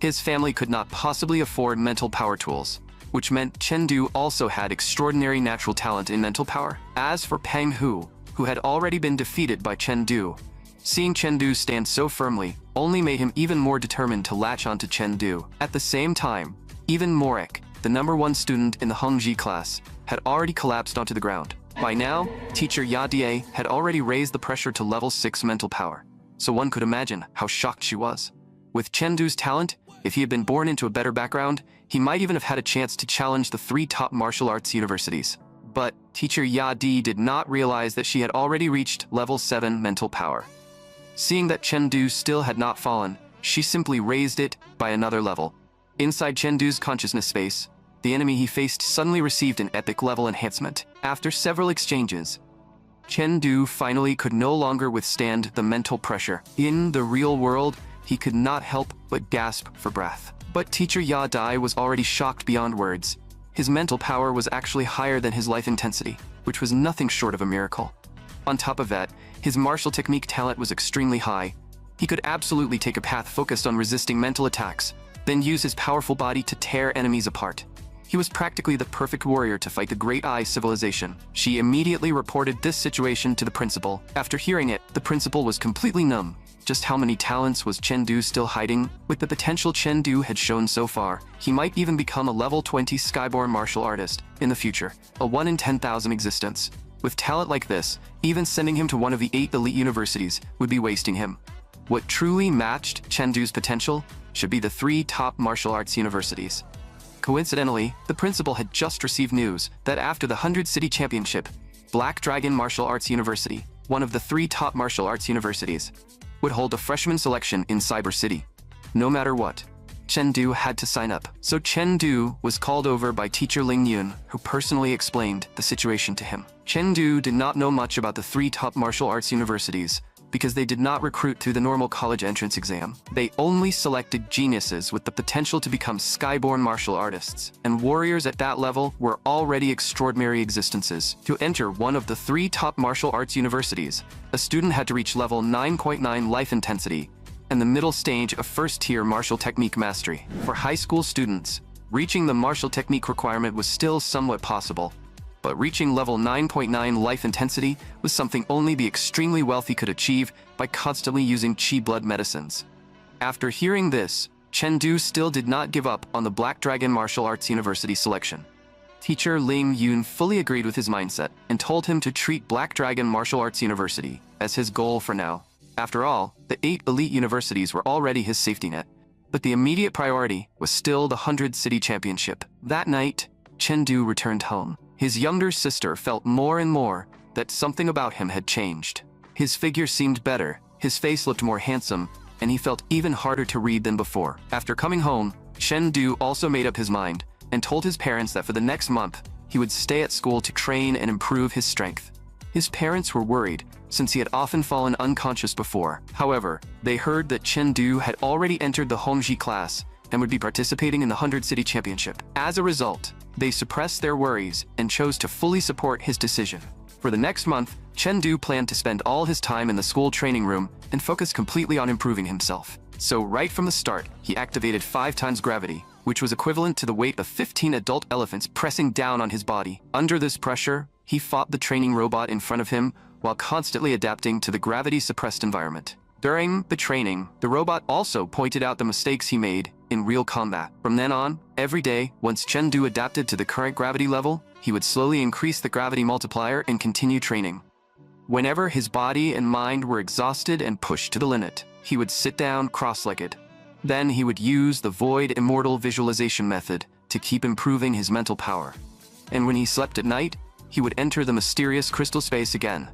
His family could not possibly afford mental power tools, which meant Chengdu also had extraordinary natural talent in mental power. As for Peng Hu, who had already been defeated by Chengdu, seeing Chengdu stand so firmly only made him even more determined to latch onto Chengdu. At the same time, even Morek, the #1 student in the Hongji class, had already collapsed onto the ground. By now, teacher Yadie had already raised the pressure to level 6 mental power, so one could imagine how shocked she was. With Chengdu's talent, if he had been born into a better background, he might even have had a chance to challenge the 3 top martial arts universities. But teacher Yadi did not realize that she had already reached level 7 mental power. Seeing that Chengdu still had not fallen, she simply raised it by another level. Inside Chengdu's consciousness space, the enemy he faced suddenly received an epic level enhancement. After several exchanges, Chengdu finally could no longer withstand the mental pressure. In the real world, he could not help but gasp for breath. But teacher Ya Dai was already shocked beyond words. His mental power was actually higher than his life intensity, which was nothing short of a miracle. On top of that, his martial technique talent was extremely high. He could absolutely take a path focused on resisting mental attacks, then use his powerful body to tear enemies apart. He was practically the perfect warrior to fight the Great Eye civilization. She immediately reported this situation to the principal. After hearing it, the principal was completely numb. Just how many talents was Chengdu still hiding? With the potential Chengdu had shown so far, he might even become a level 20 skyborn martial artist in the future, a 1 in 10,000 existence. With talent like this, even sending him to one of the 8 elite universities would be wasting him. What truly matched Chengdu's potential should be the 3 top martial arts universities. Coincidentally, the principal had just received news that after the 100 City Championship, Black Dragon Martial Arts University, one of the 3 top martial arts universities, would hold a freshman selection in Cyber City. No matter what, Chengdu had to sign up. So Chengdu was called over by teacher Ling Yun, who personally explained the situation to him. Chengdu did not know much about the 3 top martial arts universities, because they did not recruit through the normal college entrance exam. They only selected geniuses with the potential to become skyborn martial artists, and warriors at that level were already extraordinary existences. To enter one of the 3 top martial arts universities, a student had to reach level 9.9 life intensity, and the middle stage of first-tier martial technique mastery. For high school students, reaching the martial technique requirement was still somewhat possible, but reaching level 9.9 life intensity was something only the extremely wealthy could achieve by constantly using chi blood medicines. After hearing this, Chengdu still did not give up on the Black Dragon Martial Arts University selection. Teacher Ling Yun fully agreed with his mindset and told him to treat Black Dragon Martial Arts University as his goal for now. After all, the 8 elite universities were already his safety net, but the immediate priority was still the 100 City Championship. That night, Chengdu returned home. His younger sister felt more and more that something about him had changed. His figure seemed better, his face looked more handsome, and he felt even harder to read than before. After coming home, Chengdu also made up his mind and told his parents that for the next month, he would stay at school to train and improve his strength. His parents were worried, since he had often fallen unconscious before. However, they heard that Chengdu had already entered the Hongji class and would be participating in the 100 City Championship. As a result, they suppressed their worries and chose to fully support his decision. For the next month, Chengdu planned to spend all his time in the school training room and focus completely on improving himself. So right from the start, he activated 5 times gravity, which was equivalent to the weight of 15 adult elephants pressing down on his body. Under this pressure, he fought the training robot in front of him while constantly adapting to the gravity-suppressed environment. During the training, the robot also pointed out the mistakes he made in real combat. From then on, every day, once Chengdu adapted to the current gravity level, he would slowly increase the gravity multiplier and continue training. Whenever his body and mind were exhausted and pushed to the limit, he would sit down cross-legged. Then he would use the Void Immortal Visualization method to keep improving his mental power. And when he slept at night, he would enter the mysterious crystal space again,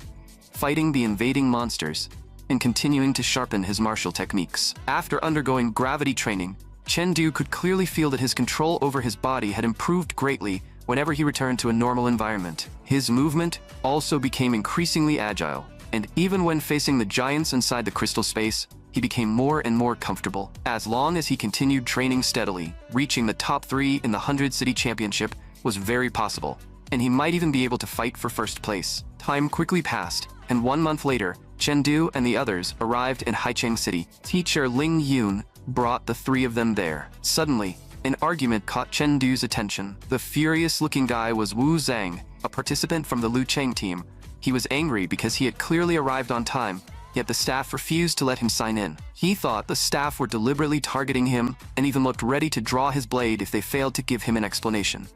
fighting the invading monsters and continuing to sharpen his martial techniques. After undergoing gravity training, Chengdu could clearly feel that his control over his body had improved greatly whenever he returned to a normal environment. His movement also became increasingly agile, and even when facing the giants inside the crystal space, he became more and more comfortable. As long as he continued training steadily, reaching the top 3 in the 100 City Championship was very possible, and he might even be able to fight for first place. Time quickly passed, and 1 month later, Chengdu and the others arrived in Haicheng City. Teacher Ling Yun brought the 3 of them there. Suddenly, an argument caught Chengdu's attention. The furious-looking guy was Wu Zhang, a participant from the Lu Cheng team. He was angry because he had clearly arrived on time, yet the staff refused to let him sign in. He thought the staff were deliberately targeting him and even looked ready to draw his blade if they failed to give him an explanation.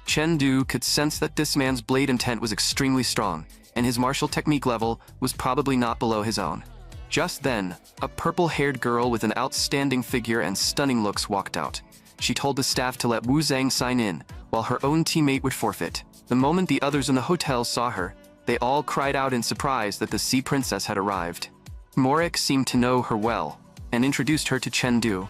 Chengdu could sense that this man's blade intent was extremely strong, and his martial technique level was probably not below his own. Just then, a purple-haired girl with an outstanding figure and stunning looks walked out. She told the staff to let Wu Zhang sign in, while her own teammate would forfeit. The moment the others in the hotel saw her, they all cried out in surprise that the Sea Princess had arrived. Morik seemed to know her well and introduced her to Chengdu.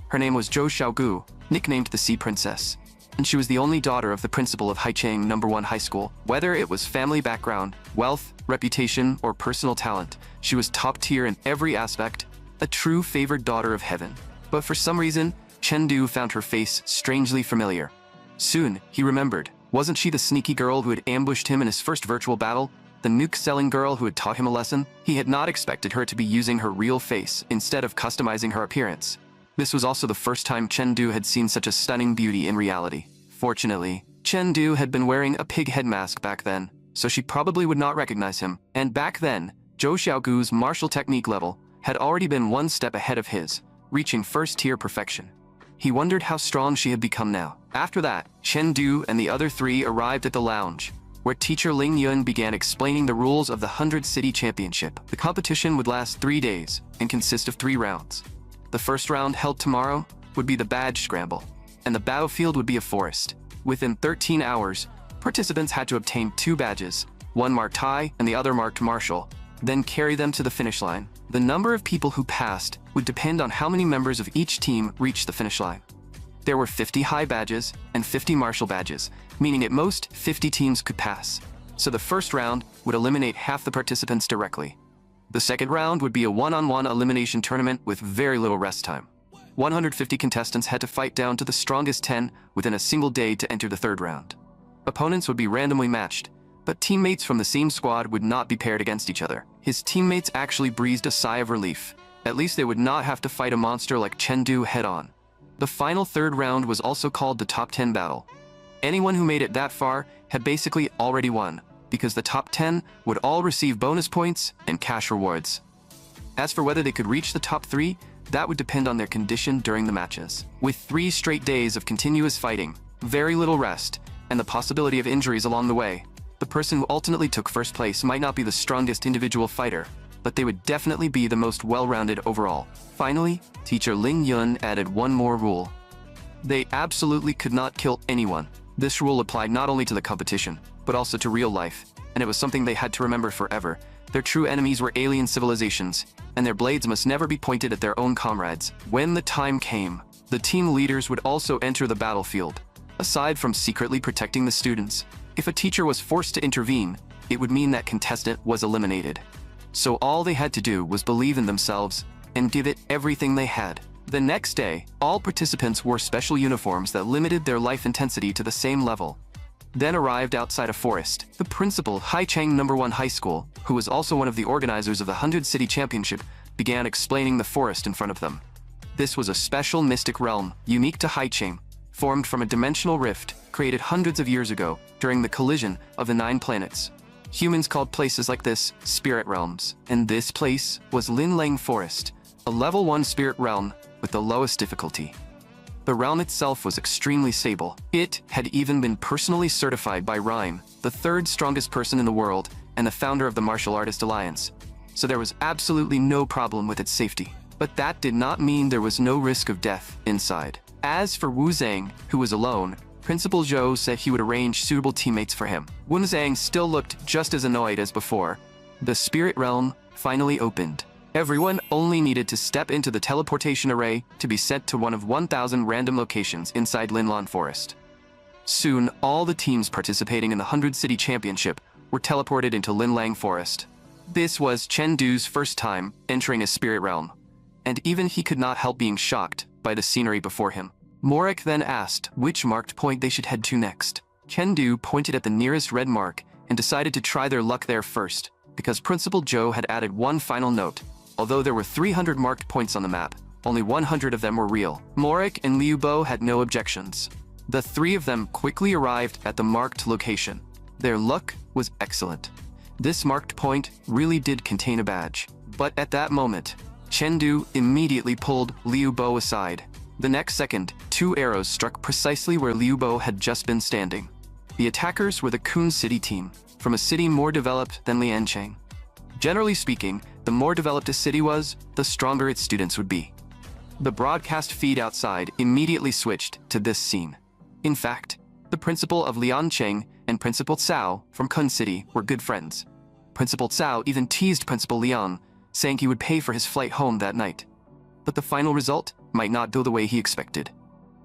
Her name was Zhou Xiaogu, nicknamed the Sea Princess, and she was the only daughter of the principal of Haicheng No. 1 High School. Whether it was family background, wealth, reputation, or personal talent, she was top tier in every aspect, a true favored daughter of heaven. But for some reason, Chengdu found her face strangely familiar. Soon, he remembered. Wasn't she the sneaky girl who had ambushed him in his first virtual battle? The nuke-selling girl who had taught him a lesson? He had not expected her to be using her real face instead of customizing her appearance. This was also the first time Chengdu had seen such a stunning beauty in reality. Fortunately, Chengdu had been wearing a pig head mask back then, so she probably would not recognize him. And back then, Zhou Xiaogu's martial technique level had already been one step ahead of his, reaching first-tier perfection. He wondered how strong she had become now. After that, Chengdu and the other three arrived at the lounge, where teacher Ling Yun began explaining the rules of the 100 City Championship. The competition would last 3 days and consist of 3 rounds. The first round, held tomorrow, would be the badge scramble, and the battlefield would be a forest. Within 13 hours, participants had to obtain 2 badges, one marked high and the other marked martial, then carry them to the finish line. The number of people who passed would depend on how many members of each team reached the finish line. There were 50 high badges and 50 martial badges, meaning at most 50 teams could pass. So the first round would eliminate half the participants directly. The second round would be a one-on-one elimination tournament with very little rest time. 150 contestants had to fight down to the strongest 10 within a single day to enter the third round. Opponents would be randomly matched, but teammates from the same squad would not be paired against each other. His teammates actually breathed a sigh of relief. At least they would not have to fight a monster like Chengdu head-on. The final third round was also called the Top 10 Battle. Anyone who made it that far had basically already won, because the top 10 would all receive bonus points and cash rewards. As for whether they could reach the top 3, that would depend on their condition during the matches. With 3 straight days of continuous fighting, very little rest, and the possibility of injuries along the way, the person who ultimately took first place might not be the strongest individual fighter, but they would definitely be the most well-rounded overall. Finally, teacher Ling Yun added one more rule. They absolutely could not kill anyone. This rule applied not only to the competition, but also to real life, and it was something they had to remember forever. Their true enemies were alien civilizations, and their blades must never be pointed at their own comrades. When the time came, the team leaders would also enter the battlefield. Aside from secretly protecting the students, if a teacher was forced to intervene, it would mean that contestant was eliminated. So all they had to do was believe in themselves and give it everything they had. The next day, all participants wore special uniforms that limited their life intensity to the same level. Then arrived outside a forest. The principal, Haicheng No. 1 High School, who was also one of the organizers of the 100 City Championship, began explaining the forest in front of them. This was a special mystic realm, unique to Haicheng, formed from a dimensional rift created hundreds of years ago during the collision of the 9 planets. Humans called places like this spirit realms, and this place was Linlang Forest, a level 1 spirit realm with the lowest difficulty. The realm itself was extremely stable. It had even been personally certified by Rhyme, the 3rd strongest person in the world and the founder of the Martial Artist Alliance. So there was absolutely no problem with its safety. But that did not mean there was no risk of death inside. As for Wu Zhang, who was alone, Principal Zhou said he would arrange suitable teammates for him. Wu Zhang still looked just as annoyed as before. The spirit realm finally opened. Everyone only needed to step into the teleportation array to be sent to one of 1,000 random locations inside Linlan Forest. Soon, all the teams participating in the 100 City Championship were teleported into Linlang Forest. This was Chengdu's first time entering a spirit realm, and even he could not help being shocked by the scenery before him. Morik then asked which marked point they should head to next. Chengdu pointed at the nearest red mark and decided to try their luck there first, because Principal Zhou had added one final note. Although there were 300 marked points on the map, only 100 of them were real. Morik and Liu Bo had no objections. The 3 of them quickly arrived at the marked location. Their luck was excellent. This marked point really did contain a badge. But at that moment, Chengdu immediately pulled Liu Bo aside. The next second, 2 arrows struck precisely where Liu Bo had just been standing. The attackers were the Kun City team, from a city more developed than Liancheng. Generally speaking, the more developed a city was, the stronger its students would be. The broadcast feed outside immediately switched to this scene. In fact, the principal of Liancheng and Principal Cao from Kun City were good friends. Principal Cao even teased Principal Liang, saying he would pay for his flight home that night. But the final result might not go the way he expected.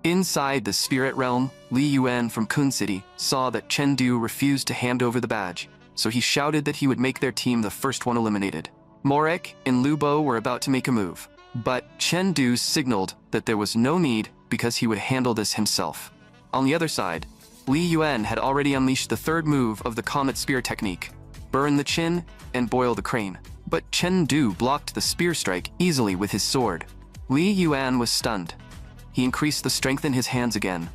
Inside the spirit realm, Li Yuan from Kun City saw that Chen Du refused to hand over the badge, so he shouted that he would make their team the first one eliminated. Morek and Lu Bo were about to make a move, but Chen Du signaled that there was no need because he would handle this himself. On the other side, Li Yuan had already unleashed the third move of the Comet Spear technique, burn the chin and boil the crane. But Chen Du blocked the spear strike easily with his sword. Li Yuan was stunned. He increased the strength in his hands again,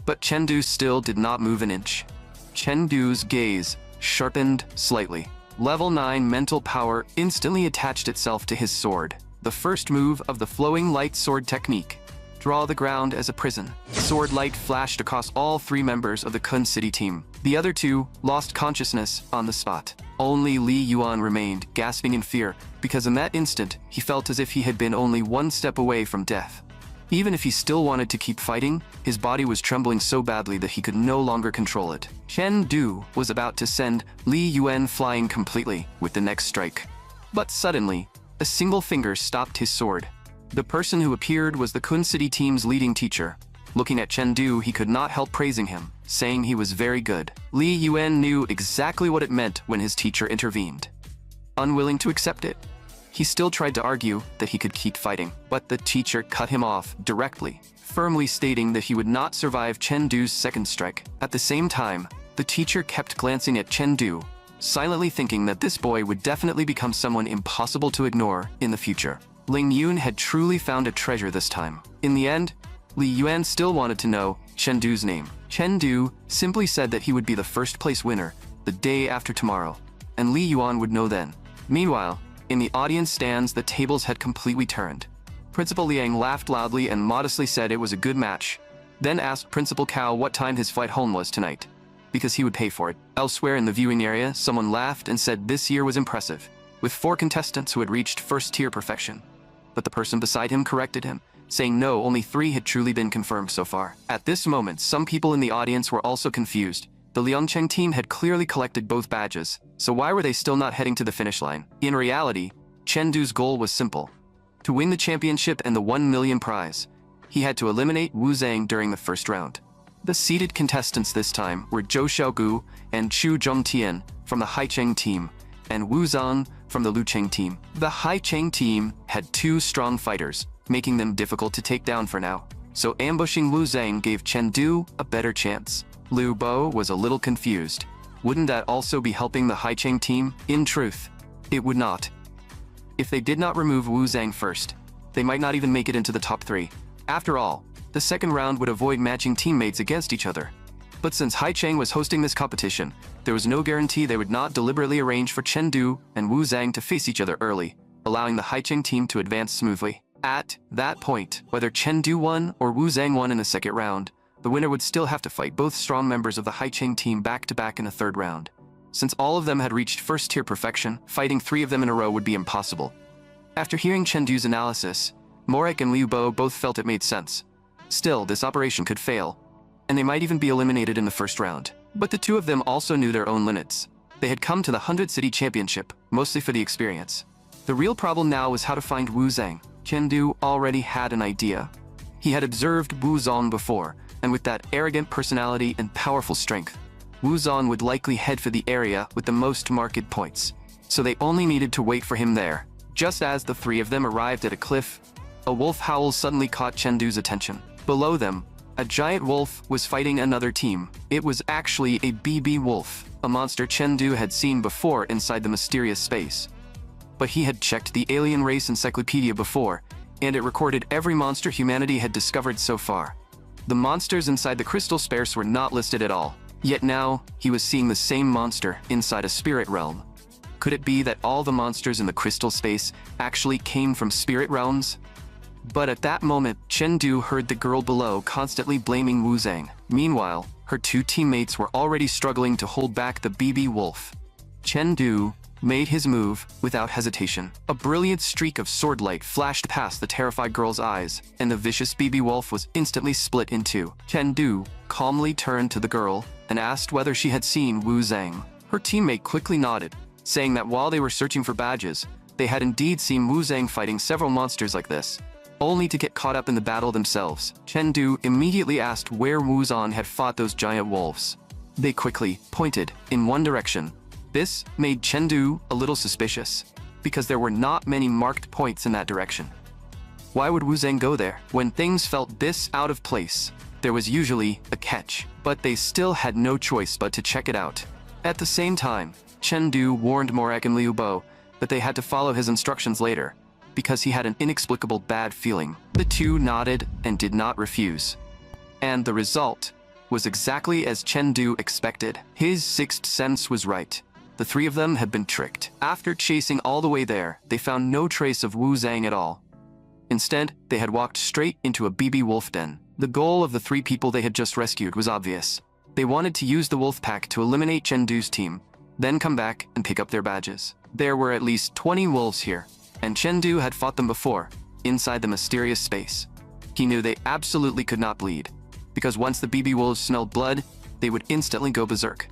but Chen Du still did not move an inch. Chen Du's gaze sharpened slightly. Level 9 mental power instantly attached itself to his sword. The first move of the flowing light sword technique. Draw the ground as a prison. Sword light flashed across all 3 members of the Kun City team. The other 2 lost consciousness on the spot. Only Li Yuan remained, gasping in fear, because in that instant, he felt as if he had been only 1 step away from death. Even if he still wanted to keep fighting, his body was trembling so badly that he could no longer control it. Chen Du was about to send Li Yuan flying completely with the next strike. But suddenly, a single finger stopped his sword. The person who appeared was the Kun City team's leading teacher. Looking at Chen Du, he could not help praising him, saying he was very good. Li Yuan knew exactly what it meant when his teacher intervened. Unwilling to accept it, he still tried to argue that he could keep fighting, but the teacher cut him off directly, firmly stating that he would not survive Chen Du's second strike. At the same time, the teacher kept glancing at Chen Du, silently thinking that this boy would definitely become someone impossible to ignore in the future. Ling Yun had truly found a treasure this time. In the end, Li Yuan still wanted to know Chen Du's name. Chen Du simply said that he would be the first place winner the day after tomorrow, and Li Yuan would know then. Meanwhile, in the audience stands, the tables had completely turned. Principal Liang laughed loudly and modestly said it was a good match, then asked Principal Cao what time his flight home was tonight, because he would pay for it. Elsewhere in the viewing area, someone laughed and said this year was impressive, with 4 contestants who had reached first-tier perfection. But the person beside him corrected him, saying no, only 3 had truly been confirmed so far. At this moment, some people in the audience were also confused. The Liangcheng team had clearly collected both badges, so why were they still not heading to the finish line? In reality, Chen Du's goal was simple: to win the championship and the 1 million prize. He had to eliminate Wu Zhang during the first round. The seeded contestants this time were Zhou Xiaogu and Chu Zhongtian from the Haicheng team, and Wu Zhang from the Lucheng team. The Haicheng team had 2 strong fighters, making them difficult to take down for now, so ambushing Wu Zhang gave Chen Du a better chance. Lu Bo was a little confused. Wouldn't that also be helping the Haicheng team? In truth, it would not. If they did not remove Wu Zhang first, they might not even make it into the top 3. After all, the second round would avoid matching teammates against each other. But since Haicheng was hosting this competition, there was no guarantee they would not deliberately arrange for Chen Du and Wu Zhang to face each other early, allowing the Haicheng team to advance smoothly. At that point, whether Chen Du won or Wu Zhang won in the second round, the winner would still have to fight both strong members of the Haicheng team back-to-back in a third round. Since all of them had reached first-tier perfection, fighting 3 of them in a row would be impossible. After hearing Chen Du's analysis, Morek and Liu Bo both felt it made sense. Still, this operation could fail, and they might even be eliminated in the first round. But the 2 of them also knew their own limits. They had come to the 100 City Championship, mostly for the experience. The real problem now was how to find Wu Zhang. Chen Du already had an idea. He had observed Wu Zhang before, and with that arrogant personality and powerful strength, Wu Zhang would likely head for the area with the most marked points. So they only needed to wait for him there. Just as the 3 of them arrived at a cliff, a wolf howl suddenly caught Chen Du's attention. Below them, a giant wolf was fighting another team. It was actually a BB wolf, a monster Chen Du had seen before inside the mysterious space. But he had checked the alien race encyclopedia before, and it recorded every monster humanity had discovered so far. The monsters inside the crystal space were not listed at all. Yet now, he was seeing the same monster inside a spirit realm. Could it be that all the monsters in the crystal space actually came from spirit realms? But at that moment, Chen Du heard the girl below constantly blaming Wu Zhang. Meanwhile, her 2 teammates were already struggling to hold back the BB wolf. Chen Du made his move without hesitation. A brilliant streak of sword light flashed past the terrified girl's eyes, and the vicious BB wolf was instantly split in 2. Chen Du calmly turned to the girl and asked whether she had seen Wu Zhang. Her teammate quickly nodded, saying that while they were searching for badges, They had indeed seen Wu Zhang fighting several monsters like this, only to get caught up in the battle themselves. Chengdu immediately asked where Wu Zhang had fought those giant wolves. They quickly pointed in one direction. This made Chengdu a little suspicious, because there were not many marked points in that direction. Why would Wu Zhang go there? When things felt this out of place, there was usually a catch, but they still had no choice but to check it out. At the same time, Chengdu warned Morek and Liu Bo that they had to follow his instructions later, because he had an inexplicable bad feeling. The two nodded and did not refuse. And the result was exactly as Chengdu expected. His sixth sense was right. The three of them had been tricked. After chasing all the way there, they found no trace of Wu Zhang at all. Instead, they had walked straight into a BB wolf den. The goal of the three people they had just rescued was obvious. They wanted to use the wolf pack to eliminate Chengdu's team, then come back and pick up their badges. There were at least 20 wolves here, and Chengdu had fought them before, inside the mysterious space. He knew they absolutely could not bleed, because once the BB wolves smelled blood, they would instantly go berserk.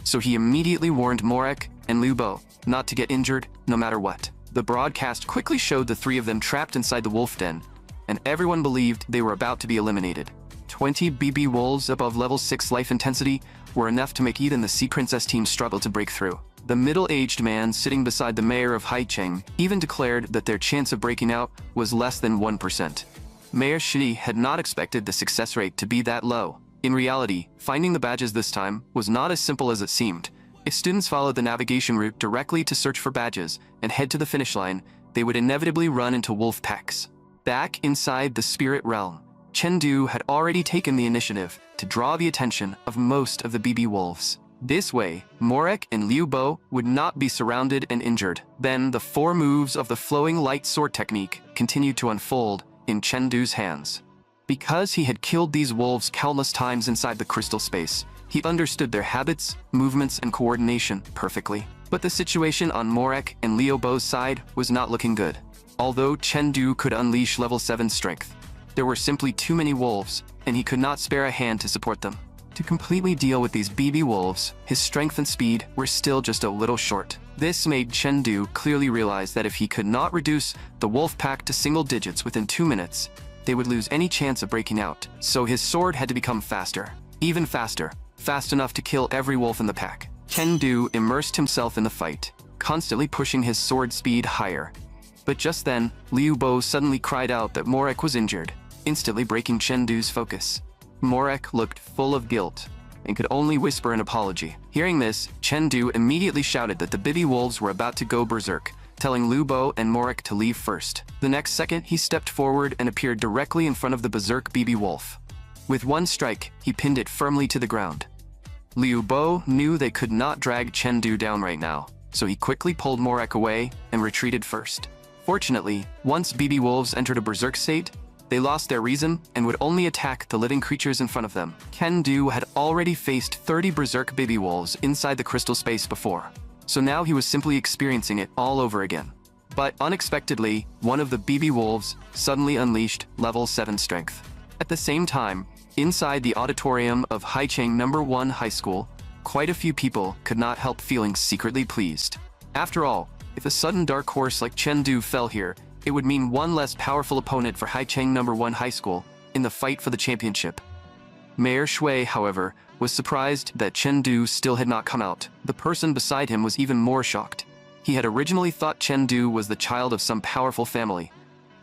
So he immediately warned Morek and Liu Bo not to get injured no matter what. The broadcast quickly showed the three of them trapped inside the wolf den, and everyone believed they were about to be eliminated. 20 BB wolves above level 6 life intensity were enough to make even the Sea Princess team struggle to break through. The middle-aged man sitting beside the mayor of Haicheng even declared that their chance of breaking out was less than 1%. Mayor Shi had not expected the success rate to be that low. In reality, finding the badges this time was not as simple as it seemed. If students followed the navigation route directly to search for badges and head to the finish line, they would inevitably run into wolf packs. Back inside the spirit realm, Chengdu had already taken the initiative to draw the attention of most of the BB wolves. This way, Morek and Liu Bo would not be surrounded and injured. Then the 4 moves of the flowing light sword technique continued to unfold in Chengdu's hands. Because he had killed these wolves countless times inside the crystal space, he understood their habits, movements, and coordination perfectly. But the situation on Morek and Liu Bo's side was not looking good. Although Chengdu could unleash level 7 strength, there were simply too many wolves, and he could not spare a hand to support them. To completely deal with these BB wolves, his strength and speed were still just a little short. This made Chengdu clearly realize that if he could not reduce the wolf pack to single digits within 2 minutes, they would lose any chance of breaking out. So his sword had to become faster. Even faster. Fast enough to kill every wolf in the pack. Chengdu immersed himself in the fight, constantly pushing his sword speed higher. But just then, Liu Bo suddenly cried out that Morek was injured, instantly breaking Chengdu's focus. Morek looked full of guilt and could only whisper an apology. Hearing this, Chengdu immediately shouted that the BB wolves were about to go berserk, telling Liu Bo and Morek to leave first. The next second, he stepped forward and appeared directly in front of the berserk BB wolf. With one strike, he pinned it firmly to the ground. Liu Bo knew they could not drag Chengdu down right now, so he quickly pulled Morek away and retreated first. Fortunately, once BB wolves entered a berserk state, they lost their reason and would only attack the living creatures in front of them. Chengdu had already faced 30 berserk BB wolves inside the crystal space before, so now he was simply experiencing it all over again. But unexpectedly, one of the BB wolves suddenly unleashed level 7 strength. At the same time, inside the auditorium of Haicheng No. 1 High School, quite a few people could not help feeling secretly pleased. After all, if a sudden dark horse like Chengdu fell here, it would mean one less powerful opponent for Haicheng No. 1 High School in the fight for the championship. Mayor Shui, however, was surprised that Chengdu still had not come out. The person beside him was even more shocked. He had originally thought Chengdu was the child of some powerful family,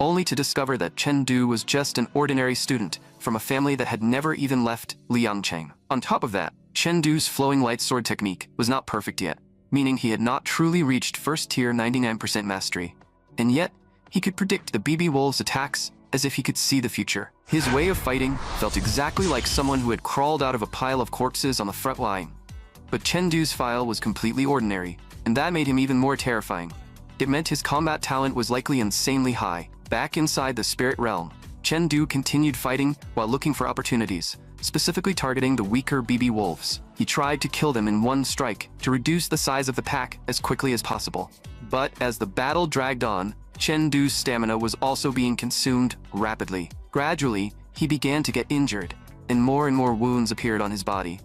only to discover that Chengdu was just an ordinary student from a family that had never even left Liangcheng. On top of that, Chengdu's flowing light sword technique was not perfect yet, meaning he had not truly reached first tier 99% mastery. And yet, he could predict the BB wolves' attacks as if he could see the future. His way of fighting felt exactly like someone who had crawled out of a pile of corpses on the front line. But Chengdu's file was completely ordinary, and that made him even more terrifying. It meant his combat talent was likely insanely high. Back inside the spirit realm, Chengdu continued fighting while looking for opportunities, specifically targeting the weaker BB wolves. He tried to kill them in one strike to reduce the size of the pack as quickly as possible. But as the battle dragged on, Chengdu's stamina was also being consumed rapidly. Gradually, he began to get injured, and more wounds appeared on his body.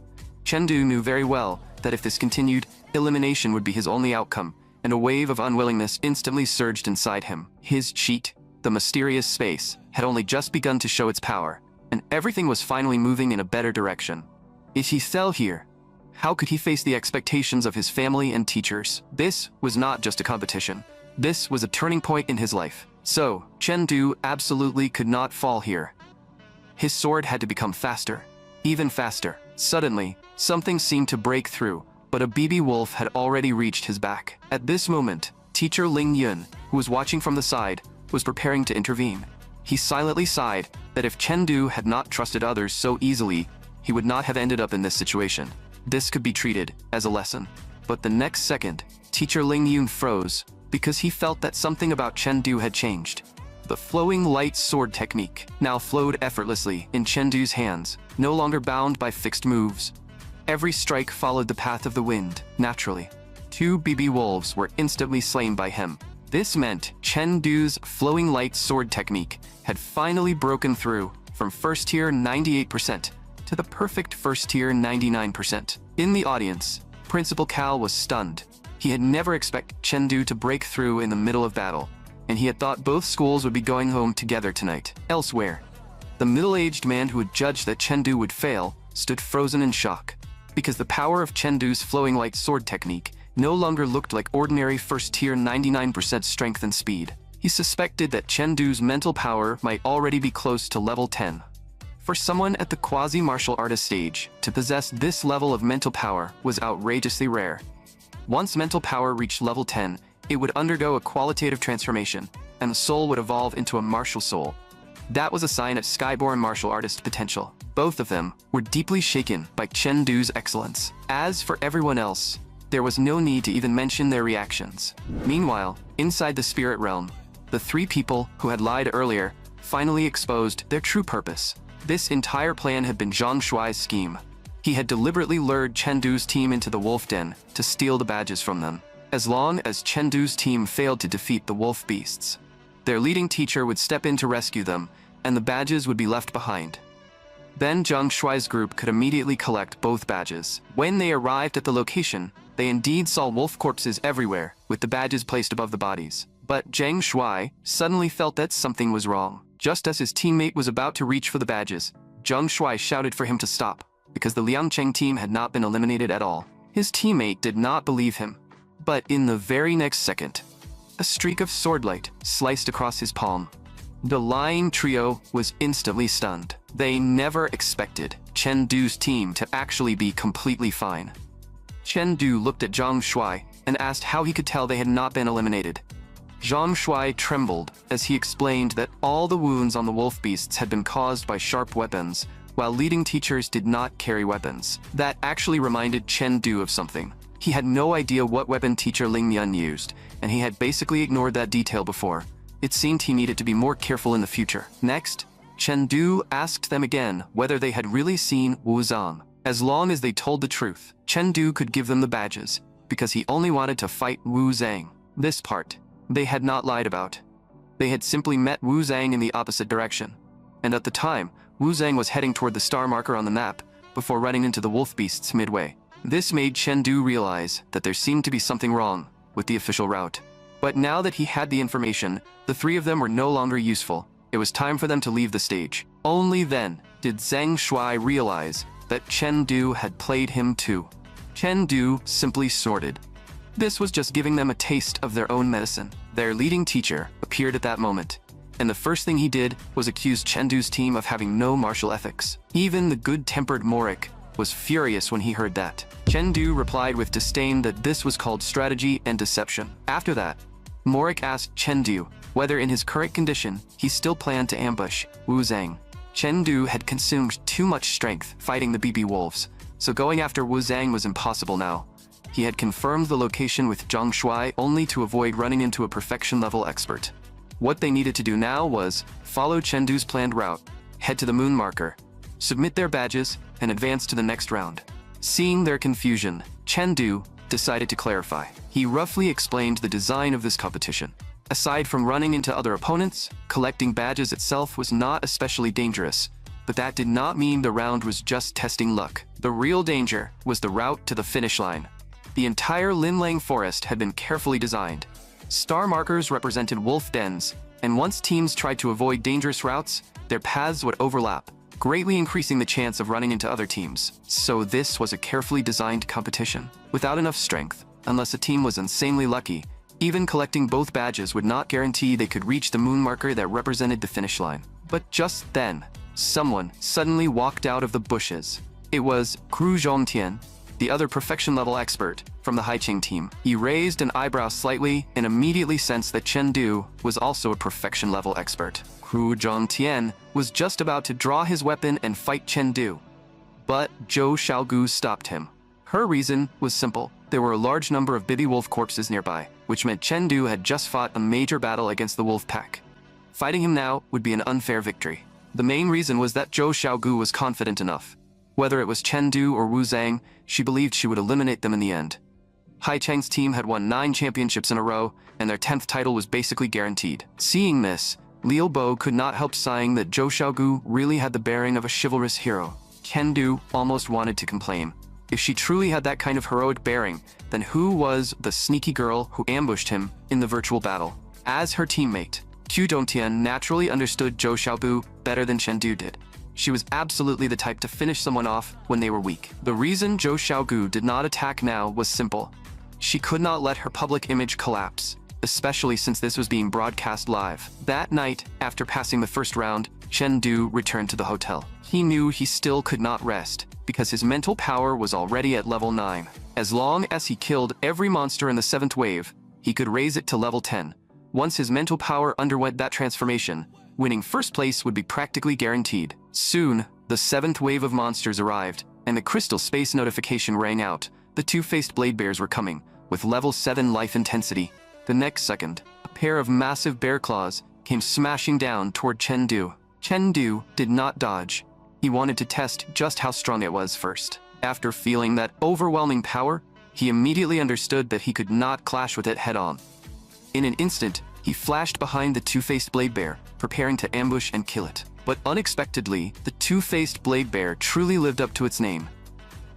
Chengdu knew very well that if this continued, elimination would be his only outcome, and a wave of unwillingness instantly surged inside him. His cheat, the mysterious space, had only just begun to show its power, and everything was finally moving in a better direction. If he fell here, how could he face the expectations of his family and teachers? This was not just a competition. This was a turning point in his life. So, Chengdu absolutely could not fall here. His sword had to become faster, even faster. Suddenly, something seemed to break through, but a baby wolf had already reached his back. At this moment, teacher Ling Yun, who was watching from the side, was preparing to intervene. He silently sighed that if Chengdu had not trusted others so easily, he would not have ended up in this situation. This could be treated as a lesson. But the next second, teacher Ling Yun froze because he felt that something about Chengdu had changed. The flowing light sword technique now flowed effortlessly in Chengdu's hands, no longer bound by fixed moves. Every strike followed the path of the wind, naturally. 2 BB wolves were instantly slain by him. This meant Chengdu's flowing light sword technique had finally broken through from first tier 98% to the perfect first tier 99%. In the audience, Principal Cal was stunned. He had never expected Chengdu to break through in the middle of battle, and he had thought both schools would be going home together tonight. Elsewhere, the middle-aged man who had judged that Chengdu would fail stood frozen in shock, because the power of Chengdu's flowing light sword technique no longer looked like ordinary first-tier 99% strength and speed. He suspected that Chengdu's mental power might already be close to level 10. For someone at the quasi-martial artist stage, to possess this level of mental power was outrageously rare. Once mental power reached level 10, it would undergo a qualitative transformation, and the soul would evolve into a martial soul. That was a sign of skyborn martial artist potential. Both of them were deeply shaken by Chengdu's excellence. As for everyone else, there was no need to even mention their reactions. Meanwhile, inside the spirit realm, the 3 people who had lied earlier finally exposed their true purpose. This entire plan had been Zhang Shuai's scheme. He had deliberately lured Chengdu's team into the wolf den to steal the badges from them. As long as Chengdu's team failed to defeat the wolf beasts, their leading teacher would step in to rescue them, and the badges would be left behind. Then Zhang Shuai's group could immediately collect both badges. When they arrived at the location, they indeed saw wolf corpses everywhere, with the badges placed above the bodies. But Zhang Shuai suddenly felt that something was wrong. Just as his teammate was about to reach for the badges, Zhang Shuai shouted for him to stop, because the Liangcheng team had not been eliminated at all. His teammate did not believe him. But in the very next second, a streak of swordlight sliced across his palm. The lying trio was instantly stunned. They never expected Chengdu's team to actually be completely fine. Chengdu looked at Zhang Shuai and asked how he could tell they had not been eliminated. Zhang Shuai trembled as he explained that all the wounds on the wolf beasts had been caused by sharp weapons, while leading teachers did not carry weapons. That actually reminded Chengdu of something. He had no idea what weapon teacher Ling Yun used, and he had basically ignored that detail before. It seemed he needed to be more careful in the future. Next, Chengdu asked them again whether they had really seen Wu Zhang. As long as they told the truth, Chengdu could give them the badges, because he only wanted to fight Wu Zhang. This part, they had not lied about. They had simply met Wu Zhang in the opposite direction. And at the time, Wu Zhang was heading toward the star marker on the map, before running into the wolf beasts midway. This made Chengdu realize that there seemed to be something wrong with the official route. But now that he had the information, the 3 of them were no longer useful. It was time for them to leave the stage. Only then did Zhang Shuai realize that Chengdu had played him too. Chengdu simply snorted. This was just giving them a taste of their own medicine. Their leading teacher appeared at that moment, and the first thing he did was accuse Chengdu's team of having no martial ethics. Even the good-tempered Morik was furious when he heard that. Chengdu replied with disdain that this was called strategy and deception. After that, Morik asked Chengdu whether in his current condition he still planned to ambush Wu Zhang. Chengdu had consumed too much strength fighting the BB wolves, so going after Wu Zhang was impossible now. He had confirmed the location with Zhang Shuai only to avoid running into a perfection-level expert. What they needed to do now was follow Chengdu's planned route, head to the moon marker, submit their badges, and advance to the next round. Seeing their confusion, Chengdu decided to clarify. He roughly explained the design of this competition. Aside from running into other opponents, collecting badges itself was not especially dangerous, but that did not mean the round was just testing luck. The real danger was the route to the finish line. The entire Linlang forest had been carefully designed. Star markers represented wolf dens, and once teams tried to avoid dangerous routes, their paths would overlap, greatly increasing the chance of running into other teams. So this was a carefully designed competition. Without enough strength, unless a team was insanely lucky, even collecting both badges would not guarantee they could reach the moon marker that represented the finish line. But just then, someone suddenly walked out of the bushes. It was Kru Zhongtian, the other perfection-level expert from the Haicheng team. He raised an eyebrow slightly and immediately sensed that Chen Du was also a perfection-level expert. Kru Zhongtian was just about to draw his weapon and fight Chen Du, but Zhou Xiaogu stopped him. Her reason was simple. There were a large number of baby wolf corpses nearby, which meant Chen Du had just fought a major battle against the wolf pack. Fighting him now would be an unfair victory. The main reason was that Zhou Xiaogu was confident enough. Whether it was Chen Du or Wu Zhang, she believed she would eliminate them in the end. Haicheng's team had won 9 championships in a row, and their 10th title was basically guaranteed. Seeing this, Liu Bo could not help sighing that Zhou Xiaogu really had the bearing of a chivalrous hero. Chen Du almost wanted to complain. If she truly had that kind of heroic bearing, then who was the sneaky girl who ambushed him in the virtual battle? As her teammate, Qu Dongtian naturally understood Zhou Xiaobu better than Chen Du did. She was absolutely the type to finish someone off when they were weak. The reason Zhou Xiaogu did not attack now was simple. She could not let her public image collapse, especially since this was being broadcast live. That night, after passing the first round, Chen Du returned to the hotel. He knew he still could not rest, because his mental power was already at level 9. As long as he killed every monster in the 7th wave, he could raise it to level 10. Once his mental power underwent that transformation, winning first place would be practically guaranteed. Soon, the 7th wave of monsters arrived, and the crystal space notification rang out. The two-faced blade bears were coming, with level 7 life intensity. The next second, a pair of massive bear claws came smashing down toward Chen Du. Chen Du did not dodge. He wanted to test just how strong it was first. After feeling that overwhelming power, he immediately understood that he could not clash with it head-on. In an instant, he flashed behind the two-faced blade bear, preparing to ambush and kill it. But unexpectedly, the two-faced blade bear truly lived up to its name.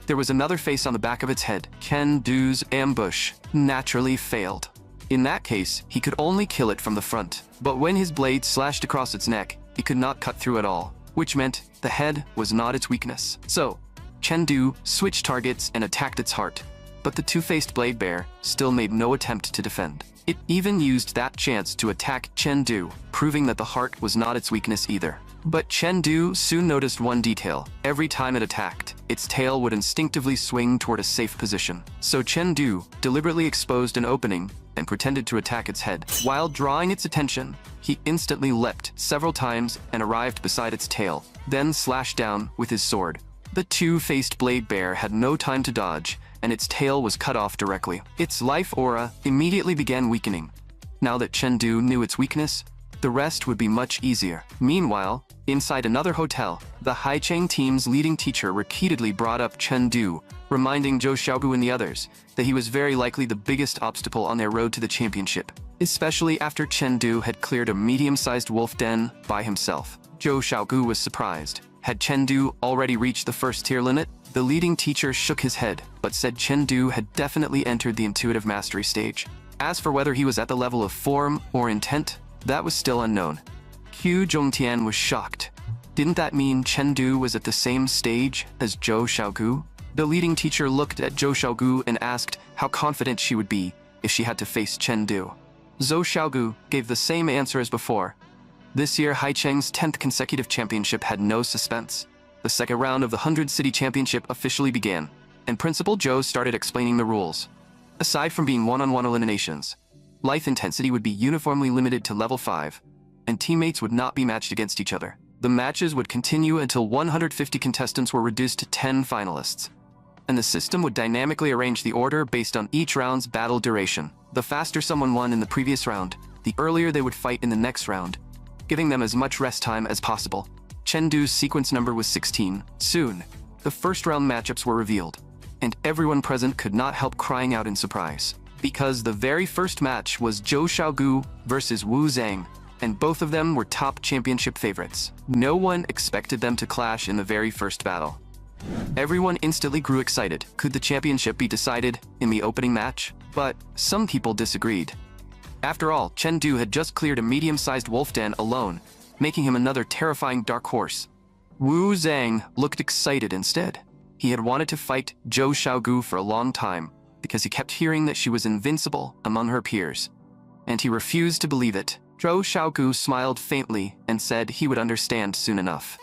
There was another face on the back of its head. Chen Du's ambush naturally failed. In that case, he could only kill it from the front. But when his blade slashed across its neck, he could not cut through at all, which meant the head was not its weakness. So, Chen Du switched targets and attacked its heart. But the two-faced blade bear still made no attempt to defend. It even used that chance to attack Chen Du, proving that the heart was not its weakness either. But Chen Du soon noticed one detail. Every time it attacked, its tail would instinctively swing toward a safe position. So Chen Du deliberately exposed an opening and pretended to attack its head. While drawing its attention, he instantly leapt several times and arrived beside its tail, then slashed down with his sword. The two-faced blade bear had no time to dodge, and its tail was cut off directly. Its life aura immediately began weakening. Now that Chen Du knew its weakness, the rest would be much easier. Meanwhile, inside another hotel, the Haicheng team's leading teacher repeatedly brought up Chen Du, reminding Zhou Xiaogu and the others that he was very likely the biggest obstacle on their road to the championship, especially after Chen Du had cleared a medium-sized wolf den by himself. Zhou Xiaogu was surprised. Had Chen Du already reached the first tier limit? The leading teacher shook his head, but said Chen Du had definitely entered the intuitive mastery stage. As for whether he was at the level of form or intent, that was still unknown. Qu Zhongtian was shocked. Didn't that mean Chen Du was at the same stage as Zhou Xiaogu? The leading teacher looked at Zhou Xiaogu and asked how confident she would be if she had to face Chen Du. Zhou Xiaogu gave the same answer as before. This year, Haicheng's 10th consecutive championship had no suspense. The second round of the 100 City Championship officially began, and Principal Zhou started explaining the rules. Aside from being one-on-one eliminations, life intensity would be uniformly limited to level 5, and teammates would not be matched against each other. The matches would continue until 150 contestants were reduced to 10 finalists, and the system would dynamically arrange the order based on each round's battle duration. The faster someone won in the previous round, the earlier they would fight in the next round, giving them as much rest time as possible. Chen Du's sequence number was 16. Soon, the first round matchups were revealed, and everyone present could not help crying out in surprise. Because the very first match was Zhou Xiaogu versus Wu Zhang, and both of them were top championship favorites. No one expected them to clash in the very first battle. Everyone instantly grew excited. Could the championship be decided in the opening match? But some people disagreed. After all, Chengdu had just cleared a medium-sized wolf den alone, making him another terrifying dark horse. Wu Zhang looked excited instead. He had wanted to fight Zhou Xiaogu for a long time because he kept hearing that she was invincible among her peers, and he refused to believe it. Zhou Xiaogu smiled faintly and said he would understand soon enough.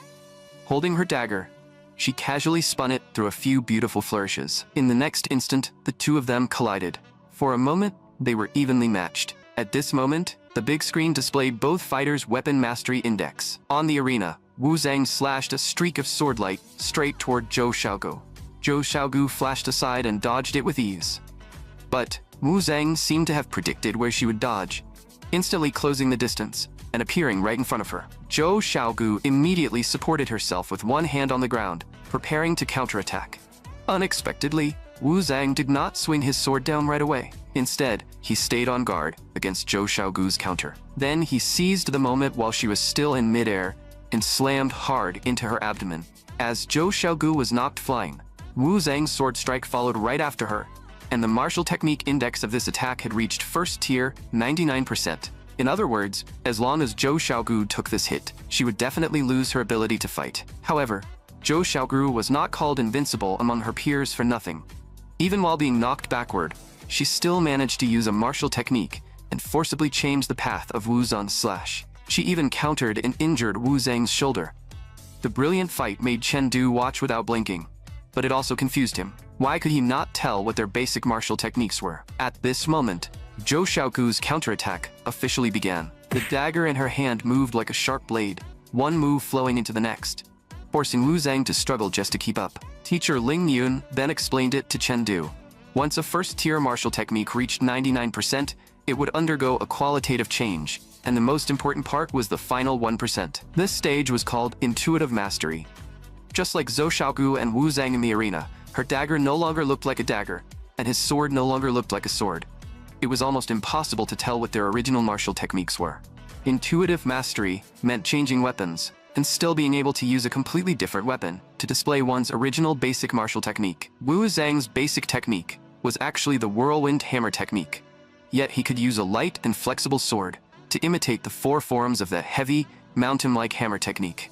Holding her dagger, she casually spun it through a few beautiful flourishes. In the next instant, the two of them collided. For a moment, they were evenly matched. At this moment, the big screen displayed both fighters' weapon mastery index. On the arena, Wu Zhang slashed a streak of sword light straight toward Zhou Xiaogu. Zhou Xiaogu flashed aside and dodged it with ease. But Wu Zhang seemed to have predicted where she would dodge, instantly closing the distance and appearing right in front of her. Zhou Xiaogu immediately supported herself with one hand on the ground, preparing to counterattack. Unexpectedly, Wu Zhang did not swing his sword down right away. Instead, he stayed on guard against Zhou Xiaogu's counter. Then he seized the moment while she was still in midair and slammed hard into her abdomen. As Zhou Xiaogu was knocked flying, Wu Zhang's sword strike followed right after her, and the martial technique index of this attack had reached first tier 99%. In other words, as long as Zhou Xiaogu took this hit, she would definitely lose her ability to fight. However, Zhou Xiaogu was not called invincible among her peers for nothing. Even while being knocked backward, she still managed to use a martial technique and forcibly change the path of Wu Zhang's slash. She even countered and injured Wu Zhang's shoulder. The brilliant fight made Chengdu watch without blinking, but it also confused him. Why could he not tell what their basic martial techniques were? At this moment, Zhou Xiaogu's counterattack officially began. The dagger in her hand moved like a sharp blade, one move flowing into the next, forcing Wu Zhang to struggle just to keep up. Teacher Ling Yun then explained it to Chengdu. Once a first-tier martial technique reached 99%, it would undergo a qualitative change, and the most important part was the final 1%. This stage was called intuitive mastery. Just like Zhou Xiaogu and Wu Zhang in the arena, her dagger no longer looked like a dagger, and his sword no longer looked like a sword. It was almost impossible to tell what their original martial techniques were. Intuitive mastery meant changing weapons, and still being able to use a completely different weapon to display one's original basic martial technique. Wu Zhang's basic technique was actually the whirlwind hammer technique, yet he could use a light and flexible sword to imitate the four forms of the heavy, mountain-like hammer technique.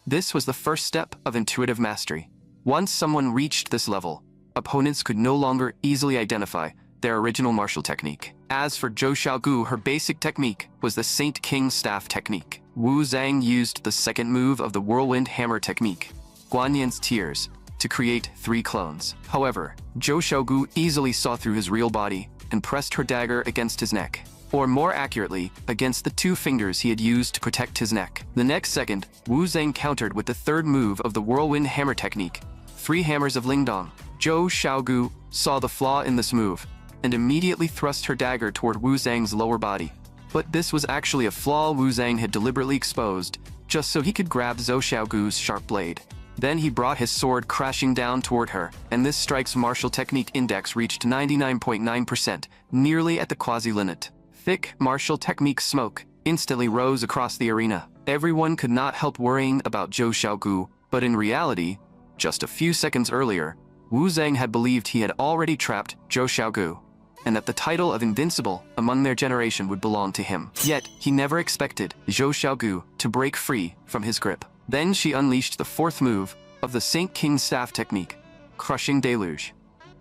This was the first step of intuitive mastery. Once someone reached this level, opponents could no longer easily identify their original martial technique. As for Zhou Xiaogu, her basic technique was the Saint King Staff technique. Wu Zhang used the second move of the whirlwind hammer technique, Guanyan's Tears, to create 3 clones. However, Zhou Xiaogu easily saw through his real body and pressed her dagger against his neck, or more accurately, against the 2 fingers he had used to protect his neck. The next second, Wu Zhang countered with the third move of the whirlwind hammer technique, 3 hammers of Lingdong. Zhou Xiaogu saw the flaw in this move and immediately thrust her dagger toward Wu Zhang's lower body. But this was actually a flaw Wu Zhang had deliberately exposed, just so he could grab Zhou Xiaogu's sharp blade. Then he brought his sword crashing down toward her, and this strike's martial technique index reached 99.9%, nearly at the quasi-limit. Thick martial technique smoke instantly rose across the arena. Everyone could not help worrying about Zhou Xiaogu, but in reality, just a few seconds earlier, Wu Zhang had believed he had already trapped Zhou Xiaogu, and that the title of Invincible among their generation would belong to him. Yet, he never expected Zhou Xiaogu to break free from his grip. Then she unleashed the 4th move of the Saint King Staff technique, Crushing Deluge.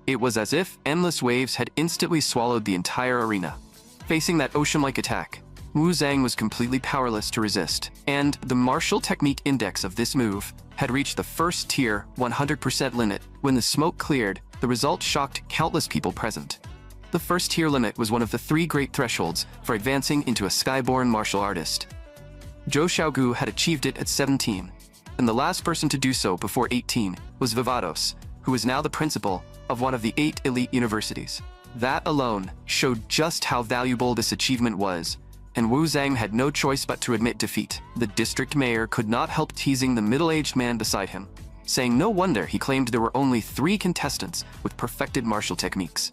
It was as if endless waves had instantly swallowed the entire arena. Facing that ocean-like attack, Wu Zhang was completely powerless to resist, and the martial technique index of this move had reached the first tier 100% limit. When the smoke cleared, the result shocked countless people present. The first tier limit was one of the 3 great thresholds for advancing into a skyborn martial artist. Zhou Xiaogu had achieved it at 17, and the last person to do so before 18 was Vivados, who is now the principal of one of the 8 elite universities. That alone showed just how valuable this achievement was, and Wu Zhang had no choice but to admit defeat. The district mayor could not help teasing the middle-aged man beside him, saying no wonder he claimed there were only 3 contestants with perfected martial techniques.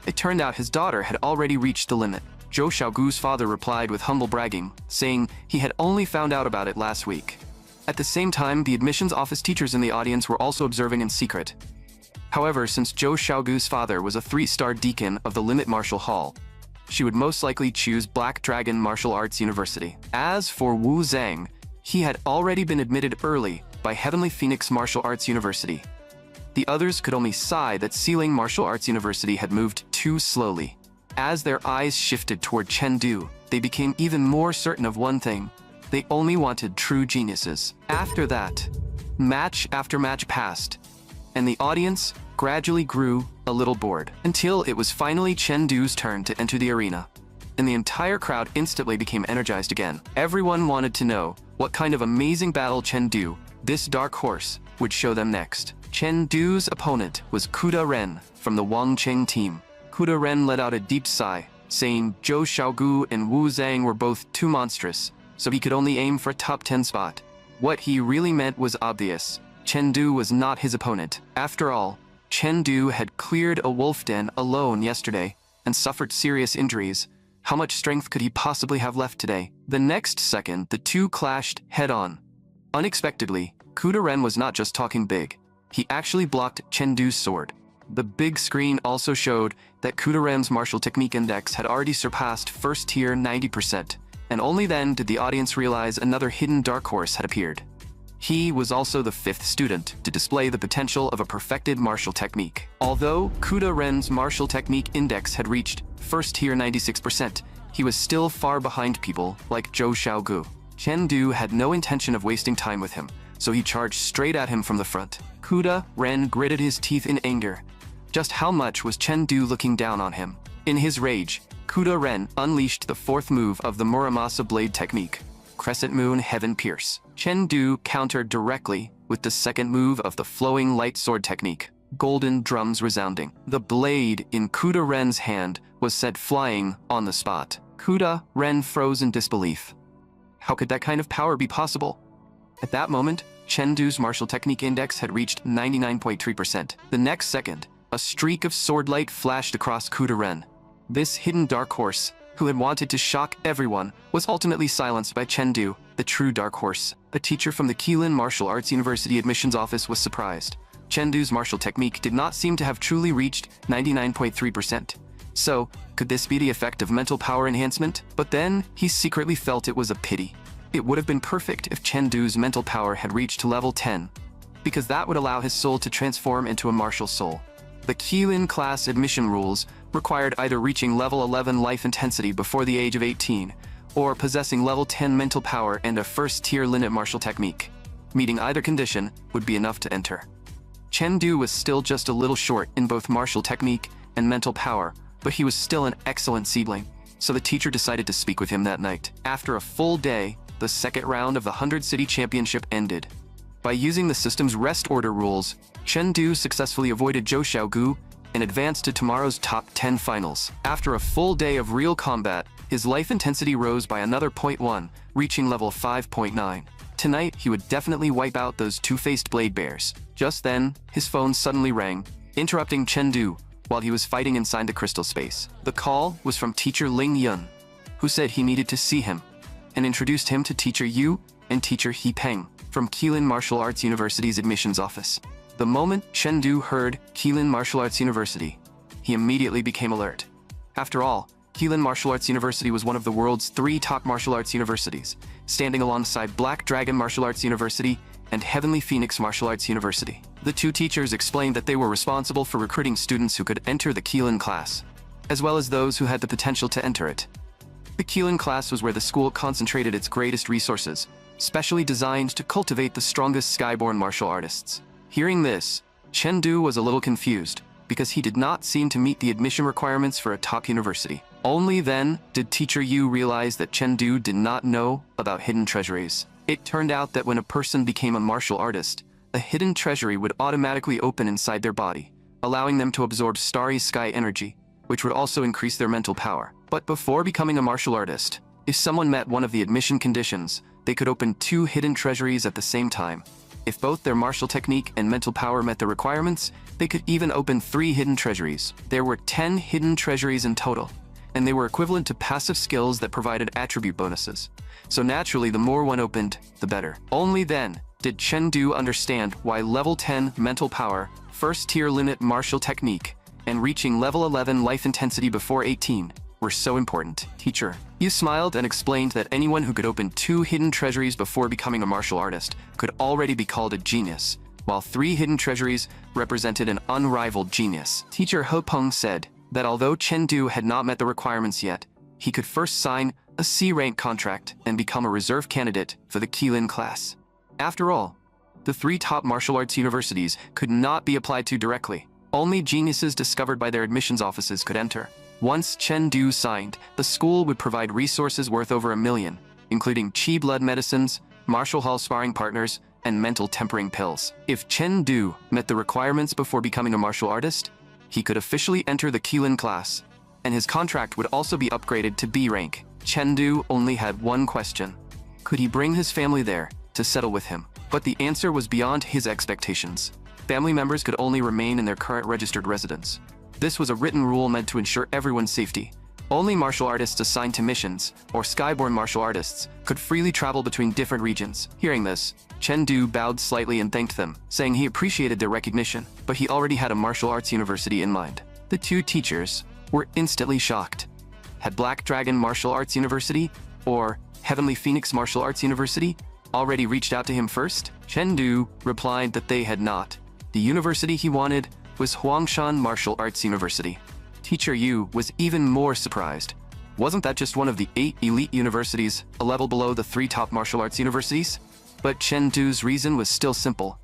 It turned out his daughter had already reached the limit. Zhou Xiaogu's father replied with humble bragging, saying he had only found out about it last week. At the same time, the admissions office teachers in the audience were also observing in secret. However, since Zhou Xiaogu's father was a 3-star deacon of the Limit Martial Hall, she would most likely choose Black Dragon Martial Arts University. As for Wu Zhang, he had already been admitted early by Heavenly Phoenix Martial Arts University. The others could only sigh that Sealing Martial Arts University had moved too slowly. As their eyes shifted toward Chengdu, they became even more certain of one thing: they only wanted true geniuses. After that, match after match passed, and the audience gradually grew a little bored, until it was finally Chengdu's turn to enter the arena. And the entire crowd instantly became energized again. Everyone wanted to know what kind of amazing battle Chengdu, this dark horse, would show them next. Chengdu's opponent was Kuda Ren from the Wangcheng team. Kuda Ren let out a deep sigh, saying Zhou Xiaogu and Wu Zhang were both too monstrous, so he could only aim for a top 10 spot. What he really meant was obvious. Chengdu was not his opponent. After all, Chengdu had cleared a wolf den alone yesterday and suffered serious injuries. How much strength could he possibly have left today? The next second, the two clashed head-on. Unexpectedly, Kuda Ren was not just talking big. He actually blocked Chengdu's sword. The big screen also showed that Kuda Ren's martial technique index had already surpassed first tier 90%, and only then did the audience realize another hidden dark horse had appeared. He was also the 5th student to display the potential of a perfected martial technique. Although Kuda Ren's martial technique index had reached first tier 96%, he was still far behind people like Zhou Xiaogu. Chengdu had no intention of wasting time with him, so he charged straight at him from the front. Kuda Ren gritted his teeth in anger. Just how much was Chengdu looking down on him? In his rage, Kuda Ren unleashed the 4th move of the Muramasa blade technique, Crescent Moon Heaven Pierce. Chengdu countered directly with the 2nd move of the flowing light sword technique, Golden Drums Resounding. The blade in Kuda Ren's hand was sent flying on the spot. Kuda Ren froze in disbelief. How could that kind of power be possible? At that moment, Chengdu's martial technique index had reached 99.3%. The next second, a streak of sword light flashed across Kuda Ren. This hidden dark horse, who had wanted to shock everyone, was ultimately silenced by Chengdu, the true dark horse. A teacher from the Keelin Martial Arts University admissions office was surprised. Chengdu's martial technique did not seem to have truly reached 99.3%. So, could this be the effect of mental power enhancement? But then, he secretly felt it was a pity. It would have been perfect if Chengdu's mental power had reached level 10, because that would allow his soul to transform into a martial soul. The Keelin class admission rules required either reaching level 11 life intensity before the age of 18, or possessing level 10 mental power and a first-tier limit martial technique. Meeting either condition would be enough to enter. Chengdu was still just a little short in both martial technique and mental power, but he was still an excellent seedling, so the teacher decided to speak with him that night. After a full day, the 2nd round of the 100 City Championship ended. By using the system's rest order rules, Chengdu successfully avoided Zhou Xiaogu and advanced to tomorrow's top 10 finals. After a full day of real combat, his life intensity rose by another 0.1, reaching level 5.9. Tonight, he would definitely wipe out those two-faced blade bears. Just then, his phone suddenly rang, interrupting Chengdu while he was fighting inside the crystal space. The call was from Teacher Ling Yun, who said he needed to see him, and introduced him to Teacher Yu and Teacher He Peng from Keelin Martial Arts University's admissions office. The moment Chengdu heard Keelin Martial Arts University, he immediately became alert. After all, Keelin Martial Arts University was one of the world's 3 top martial arts universities, standing alongside Black Dragon Martial Arts University and Heavenly Phoenix Martial Arts University. The two teachers explained that they were responsible for recruiting students who could enter the Keelin class, as well as those who had the potential to enter it. The Keelin class was where the school concentrated its greatest resources, specially designed to cultivate the strongest skyborn martial artists. Hearing this, Chengdu was a little confused, because he did not seem to meet the admission requirements for a top university. Only then did Teacher Yu realize that Chengdu did not know about hidden treasuries. It turned out that when a person became a martial artist, a hidden treasury would automatically open inside their body, allowing them to absorb starry sky energy, which would also increase their mental power. But before becoming a martial artist, if someone met one of the admission conditions, they could open 2 hidden treasuries at the same time. If both their martial technique and mental power met the requirements, they could even open 3 hidden treasuries. There were 10 hidden treasuries in total, and they were equivalent to passive skills that provided attribute bonuses. So naturally, the more one opened, the better. Only then did Chen Du understand why level 10 mental power, first tier limit martial technique, and reaching level 11 life intensity before 18 were so important. Teacher, you smiled and explained that anyone who could open 2 hidden treasuries before becoming a martial artist could already be called a genius, while 3 hidden treasuries represented an unrivaled genius. Teacher He Peng said that although Chen Du had not met the requirements yet, he could first sign a C-rank contract and become a reserve candidate for the Qilin class. After all, the 3 top martial arts universities could not be applied to directly. Only geniuses discovered by their admissions offices could enter. Once Chen Du signed, the school would provide resources worth over $1 million, including Qi blood medicines, martial hall sparring partners, and mental tempering pills. If Chen Du met the requirements before becoming a martial artist, he could officially enter the Qilin class, and his contract would also be upgraded to B rank. Chen Du only had one question. Could he bring his family there to settle with him? But the answer was beyond his expectations. Family members could only remain in their current registered residence. This was a written rule meant to ensure everyone's safety. Only martial artists assigned to missions, or skyborn martial artists, could freely travel between different regions. Hearing this, Chen Du bowed slightly and thanked them, saying he appreciated their recognition, but he already had a martial arts university in mind. The 2 teachers were instantly shocked. Had Black Dragon Martial Arts University, or Heavenly Phoenix Martial Arts University, already reached out to him first? Chen Du replied that they had not. The university he wanted was Huangshan Martial Arts University. Teacher Yu was even more surprised. Wasn't that just one of the 8 elite universities, a level below the 3 top martial arts universities? But Chen Du's reason was still simple.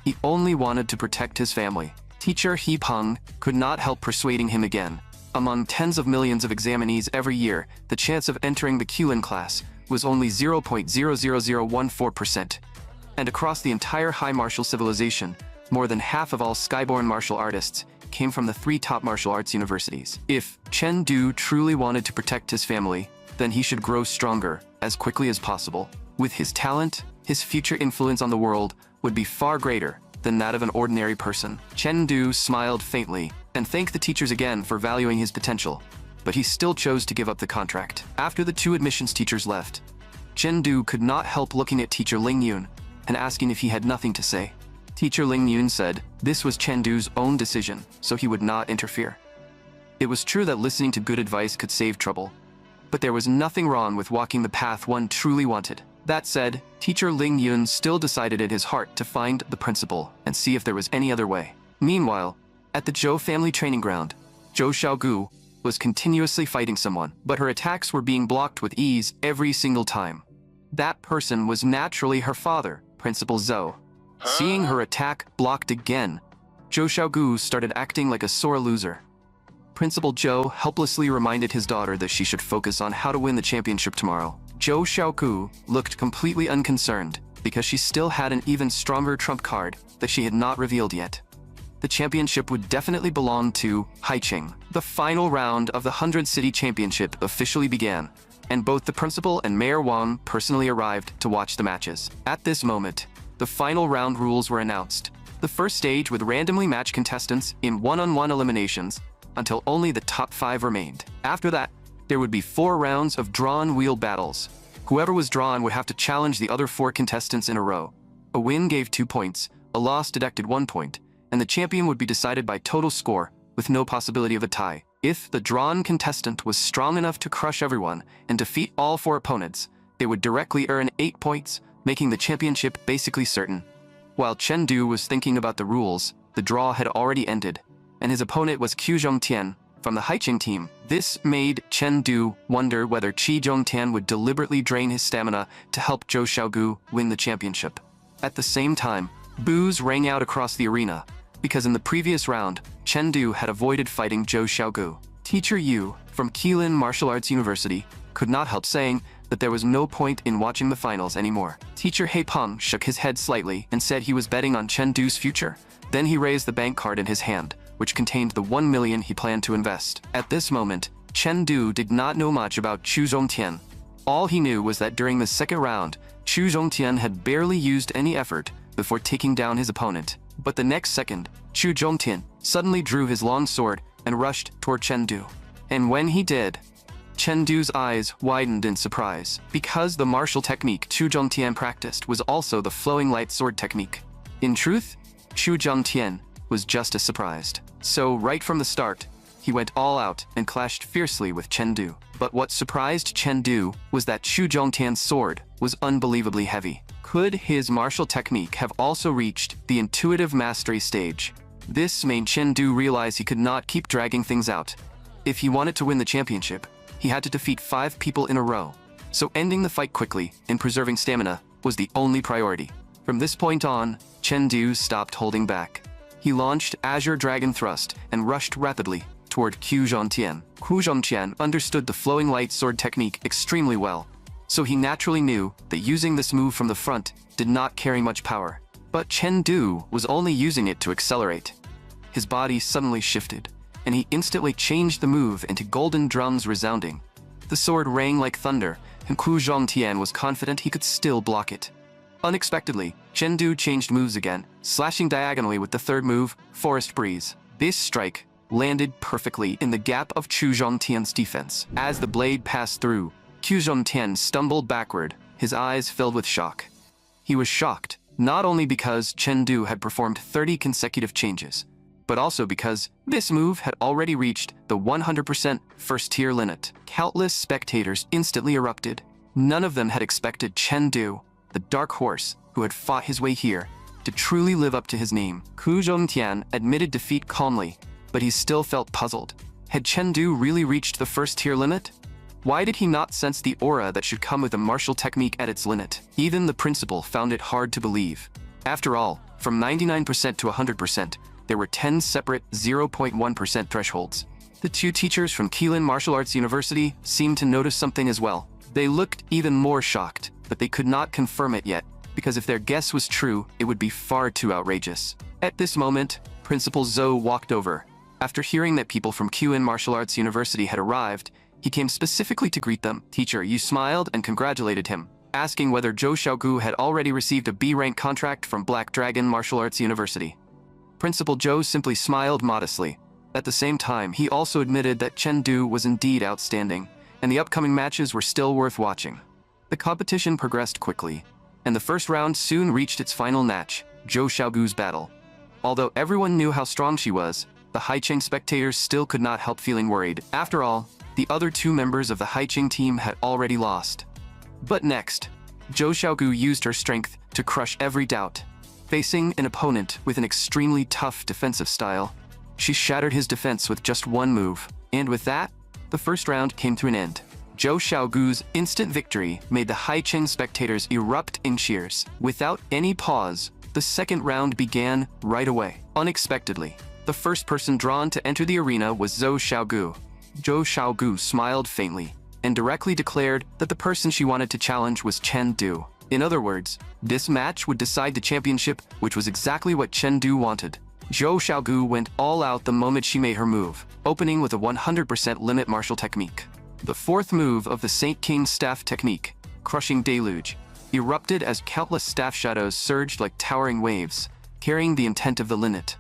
He only wanted to protect his family. Teacher He Peng could not help persuading him again. Among tens of millions of examinees every year, the chance of entering the Qilin class was only 0.00014%. And across the entire high martial civilization, more than half of all skyborn martial artists came from the 3 top martial arts universities. If Chen Du truly wanted to protect his family, then he should grow stronger as quickly as possible. With his talent, his future influence on the world would be far greater than that of an ordinary person. Chen Du smiled faintly and thanked the teachers again for valuing his potential, but he still chose to give up the contract. After the 2 admissions teachers left, Chen Du could not help looking at Teacher Ling Yun and asking if he had nothing to say. Teacher Ling Yun said this was Chen Du's own decision, so he would not interfere. It was true that listening to good advice could save trouble, but there was nothing wrong with walking the path one truly wanted. That said, Teacher Ling Yun still decided in his heart to find the principal and see if there was any other way. Meanwhile, at the Zhou family training ground, Zhou Xiaogu was continuously fighting someone, but her attacks were being blocked with ease every single time. That person was naturally her father, Principal Zhou. Seeing her attack blocked again, Zhou Xiaogu started acting like a sore loser. Principal Zhou helplessly reminded his daughter that she should focus on how to win the championship tomorrow. Zhou Xiaogu looked completely unconcerned because she still had an even stronger trump card that she had not revealed yet. The championship would definitely belong to Haiqing. The final round of the 100 City Championship officially began, and both the principal and Mayor Wang personally arrived to watch the matches. At this moment, the final round rules were announced. The first stage would randomly match contestants in one-on-one eliminations until only the top 5 remained. After that, there would be 4 rounds of drawn wheel battles. Whoever was drawn would have to challenge the other 4 contestants in a row. A win gave 2 points, a loss deducted 1 point, and the champion would be decided by total score with no possibility of a tie. If the drawn contestant was strong enough to crush everyone and defeat all 4 opponents, they would directly earn 8 points, making the championship basically certain. While Chen Du was thinking about the rules, the draw had already ended, and his opponent was Qu Zhongtian from the Haiqing team. This made Chen Du wonder whether Qi Zhongtian would deliberately drain his stamina to help Zhou Xiaogu win the championship. At the same time, boos rang out across the arena, because in the previous round, Chen Du had avoided fighting Zhou Xiaogu. Teacher Yu from Qilin Martial Arts University could not help saying that there was no point in watching the finals anymore. Teacher He Peng shook his head slightly and said he was betting on Chen Du's future. Then he raised the bank card in his hand, which contained the 1 million he planned to invest. At this moment, Chen Du did not know much about Qu Zhongtian. All he knew was that during the second round, Qu Zhongtian had barely used any effort before taking down his opponent. But the next second, Qu Zhongtian suddenly drew his long sword and rushed toward Chen Du. And when he did, Chengdu's eyes widened in surprise, because the martial technique Chu Zhongtian practiced was also the flowing light sword technique. In truth, Chu Zhongtian was just as surprised. So right from the start, he went all out and clashed fiercely with Chengdu. But what surprised Chengdu was that Chu Zhongtian's sword was unbelievably heavy. Could his martial technique have also reached the intuitive mastery stage? This made Chengdu realize he could not keep dragging things out. If he wanted to win the championship, he had to defeat 5 people in a row. So ending the fight quickly and preserving stamina was the only priority. From this point on, Chengdu stopped holding back. He launched Azure Dragon Thrust and rushed rapidly toward Qu Zhongtian. Qu Zhongtian understood the flowing light sword technique extremely well, so he naturally knew that using this move from the front did not carry much power. But Chengdu was only using it to accelerate. His body suddenly shifted, and he instantly changed the move into golden drums resounding. The sword rang like thunder, and Qu Zhongtian was confident he could still block it. Unexpectedly, Chengdu changed moves again, slashing diagonally with the third move, Forest Breeze. This strike landed perfectly in the gap of Qu Zhongtian's defense. As the blade passed through, Qu Zhongtian stumbled backward, his eyes filled with shock. He was shocked, not only because Chengdu had performed 30 consecutive changes, but also because this move had already reached the 100% first-tier limit. Countless spectators instantly erupted. None of them had expected Chengdu, the dark horse who had fought his way here, to truly live up to his name. Qu Zhongtian admitted defeat calmly, but he still felt puzzled. Had Chengdu really reached the first-tier limit? Why did he not sense the aura that should come with a martial technique at its limit? Even the principal found it hard to believe. After all, from 99% to 100%, there were 10 separate 0.1% thresholds. The 2 teachers from Keelin Martial Arts University seemed to notice something as well. They looked even more shocked, but they could not confirm it yet, because if their guess was true, it would be far too outrageous. At this moment, Principal Zhou walked over. After hearing that people from Keelin Martial Arts University had arrived, he came specifically to greet them. Teacher Yu smiled and congratulated him, asking whether Zhou Xiaogu had already received a B-rank contract from Black Dragon Martial Arts University. Principal Zhou simply smiled modestly. At the same time, he also admitted that Chengdu was indeed outstanding, and the upcoming matches were still worth watching. The competition progressed quickly, and the first round soon reached its final match, Zhou Xiaogu's battle. Although everyone knew how strong she was, the Haicheng spectators still could not help feeling worried. After all, the other 2 members of the Haicheng team had already lost. But next, Zhou Xiaogu used her strength to crush every doubt. Facing an opponent with an extremely tough defensive style, she shattered his defense with just one move, and with that, the first round came to an end. Zhou Xiaogu's instant victory made the Haicheng spectators erupt in cheers. Without any pause, the second round began right away. Unexpectedly, the first person drawn to enter the arena was Zhou Xiaogu. Zhou Xiaogu smiled faintly and directly declared that the person she wanted to challenge was Chengdu. In other words, this match would decide the championship, which was exactly what Chengdu wanted. Zhou Xiaogu went all out the moment she made her move, opening with a 100% limit martial technique. The fourth move of the Saint King's staff technique, Crushing Deluge, erupted as countless staff shadows surged like towering waves, carrying the intent of the limit.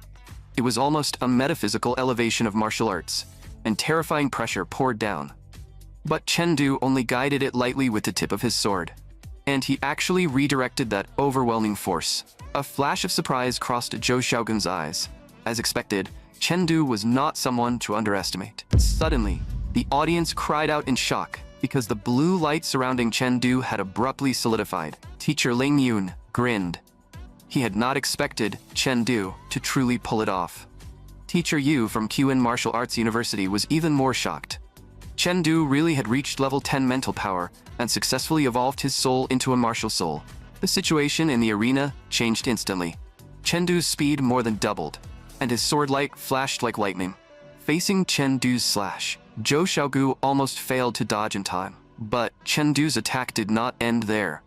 It was almost a metaphysical elevation of martial arts, and terrifying pressure poured down. But Chengdu only guided it lightly with the tip of his sword, and he actually redirected that overwhelming force. A flash of surprise crossed Zhou Xiaogun's eyes. As expected, Chengdu was not someone to underestimate. Suddenly, the audience cried out in shock because the blue light surrounding Chengdu had abruptly solidified. Teacher Ling Yun grinned. He had not expected Chengdu to truly pull it off. Teacher Yu from Qin Martial Arts University was even more shocked. Chengdu really had reached level 10 mental power and successfully evolved his soul into a martial soul. The situation in the arena changed instantly. Chengdu's speed more than doubled, and his sword light flashed like lightning. Facing Chengdu's slash, Zhou Xiaogu almost failed to dodge in time. But Chengdu's attack did not end there.